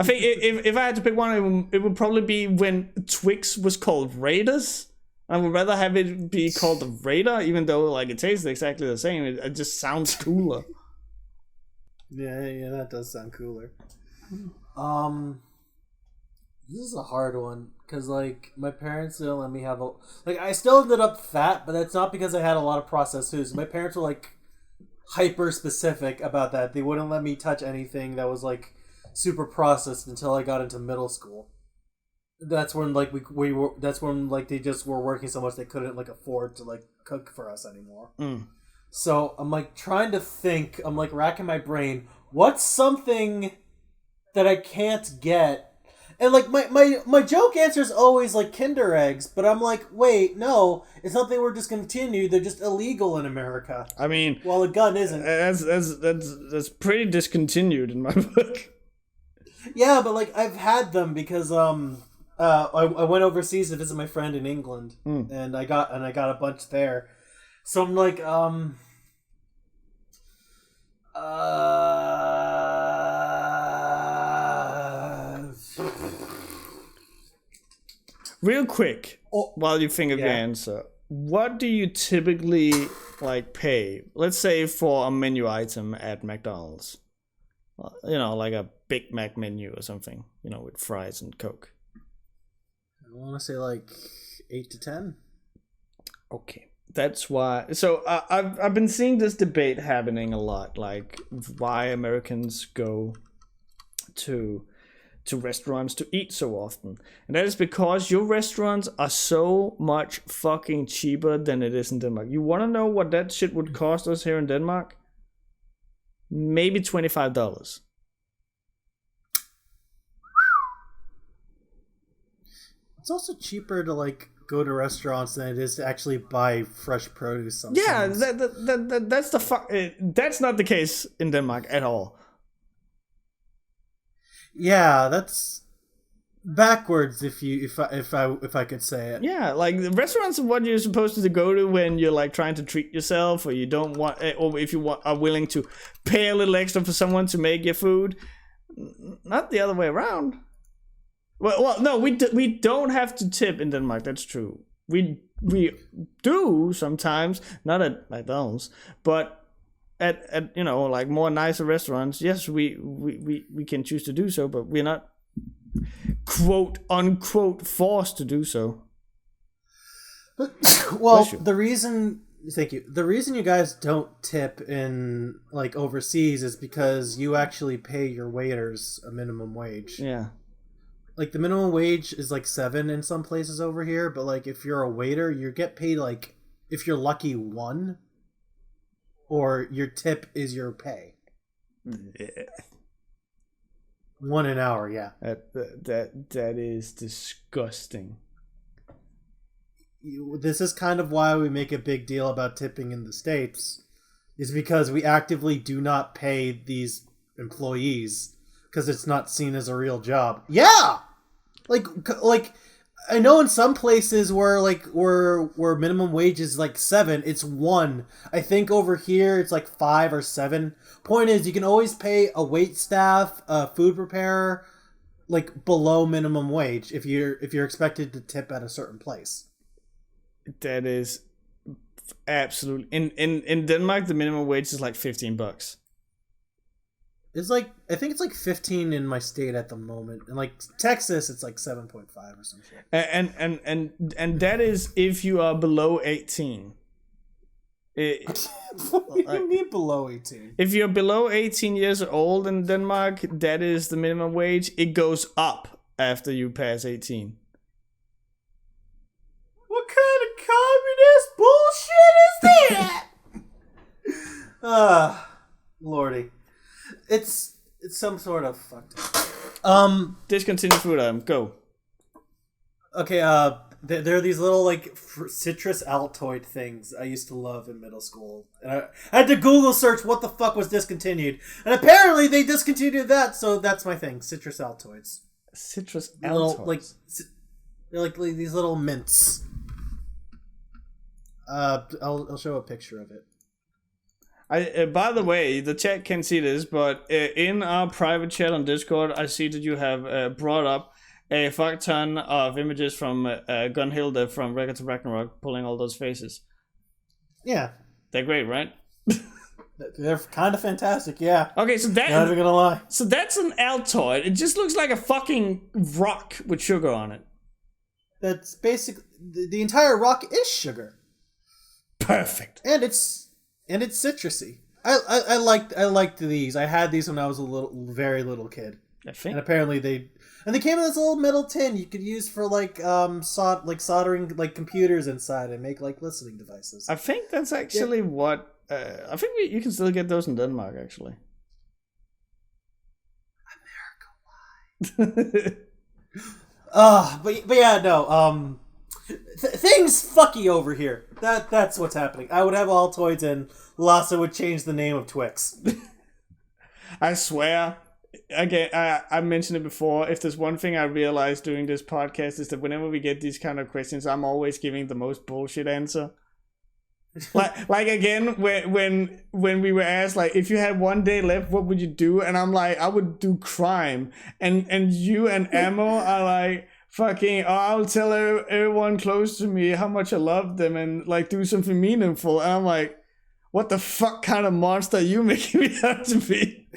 I think if I had to pick one, it would probably be when Twix was called Raiders. I would rather have it be called the Raider, even though like it tastes exactly the same. It just sounds cooler. Yeah, that does sound cooler. This is a hard one because like my parents didn't let me have I still ended up fat, but that's not because I had a lot of processed foods. My parents were like hyper specific about that. They wouldn't let me touch anything that was like super processed until I got into middle school. That's when like we were. That's when like they just were working so much they couldn't like afford to like cook for us anymore. So I'm like trying to think. I'm like racking my brain. What's something that I can't get? And like my joke answer is always like Kinder eggs, but I'm like, wait, no, it's not they were discontinued. They're just illegal in America. I mean, well, a gun isn't. That's pretty discontinued in my book. Yeah, but like I've had them because I went overseas to visit my friend in England, and I got a bunch there. So I'm like real quick, while you think of your answer, what do you typically like pay? Let's say for a menu item at McDonald's, you know, like a Big Mac menu or something, you know, with fries and Coke. I want to say like 8 to 10. Okay, that's why. So I've been seeing this debate happening a lot, like why Americans go to restaurants to eat so often, and that is because your restaurants are so much fucking cheaper than it is in Denmark. You want to know what that shit would cost us here in Denmark? Maybe $25. It's also cheaper to like go to restaurants than it is to actually buy fresh produce sometimes. Yeah, that's the fuck. That's not the case in Denmark at all. Yeah, that's backwards if I could say it. Yeah, like the restaurants are what you're supposed to go to when you're like trying to treat yourself, or you don't want, or if you are willing to pay a little extra for someone to make your food. Not the other way around. Well, no, we don't have to tip in Denmark. That's true. We do sometimes, not at McDonald's, but at you know, like more nicer restaurants. Yes, we can choose to do so, but we're not quote unquote forced to do so. Well, the reason you guys don't tip in like overseas is because you actually pay your waiters a minimum wage. Yeah. Like the minimum wage is like 7 in some places over here, but like if you're a waiter, you get paid like, if you're lucky, 1, or your tip is your pay. Yeah. 1 an hour, yeah. That is disgusting. This is kind of why we make a big deal about tipping in the States, is because we actively do not pay these employees because it's not seen as a real job. Yeah, like I know in some places where minimum wage is like 7, it's 1. I think over here it's like 5 or 7. Point is, you can always pay a wait staff, a food preparer, like below minimum wage if you're expected to tip at a certain place. That is absolutely in Denmark. The minimum wage is like $15. It's like, I think it's like 15 in my state at the moment, and like Texas, it's like 7.5 or some shit. And that is if you are below 18. What do you mean below 18? If you're below 18 years old in Denmark, that is the minimum wage. It goes up after you pass 18. What kind of communist bullshit is that? Lordy. It's some sort of fucked up. Discontinued food item. Go. Okay, there are these little like citrus Altoid things I used to love in middle school. And I had to Google search what the fuck was discontinued. And apparently they discontinued that, so that's my thing. Citrus Altoids. Citrus Altoids? They're like these little mints. I'll show a picture of it. By the way, the chat can't see this, but in our private chat on Discord, I see that you have brought up a fuck ton of images from Gunhilde from Record to Ragnarok, pulling all those faces. Yeah. They're great, right? They're kind of fantastic, yeah. Okay, so that... Not even gonna lie. So that's an Altoid. It just looks like a fucking rock with sugar on it. That's basically... The entire rock is sugar. Perfect. And it's citrusy. I liked these. I had these when I was a very little kid. And apparently they came in this little metal tin you could use for like soldering like computers inside and make like listening devices. I think that's actually what I think you can still get those in Denmark actually. America, why? But yeah, no. Things fucky over here. That's what's happening. I would have Altoids and Lasse would change the name of Twix. I swear. Again, I mentioned it before. If there's one thing I realized doing this podcast is that whenever we get these kind of questions, I'm always giving the most bullshit answer. like again, when we were asked like if you had one day left, what would you do? And I'm like, I would do crime. And you and Ammo are like, fucking, I'll tell everyone close to me how much I love them and like do something meaningful. And I'm like, what the fuck kind of monster are you making me out to be?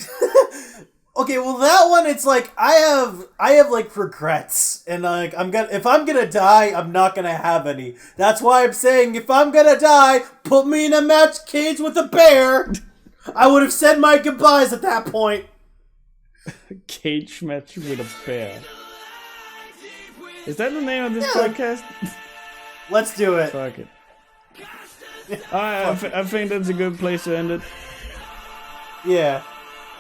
Okay, well that one, it's like I have like regrets, and like if I'm gonna die, I'm not gonna have any. That's why I'm saying if I'm gonna die, put me in a match cage with a bear. I would have said my goodbyes at that point. Cage match with a bear. Is that the name of this podcast? Let's do it. Fuck it. I think that's a good place to end it. Yeah.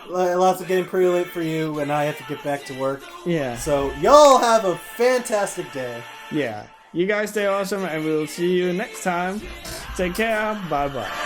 Lots of getting pretty late for you, and I have to get back to work. Yeah. So y'all have a fantastic day. Yeah. You guys stay awesome, and we'll see you next time. Take care. Bye-bye.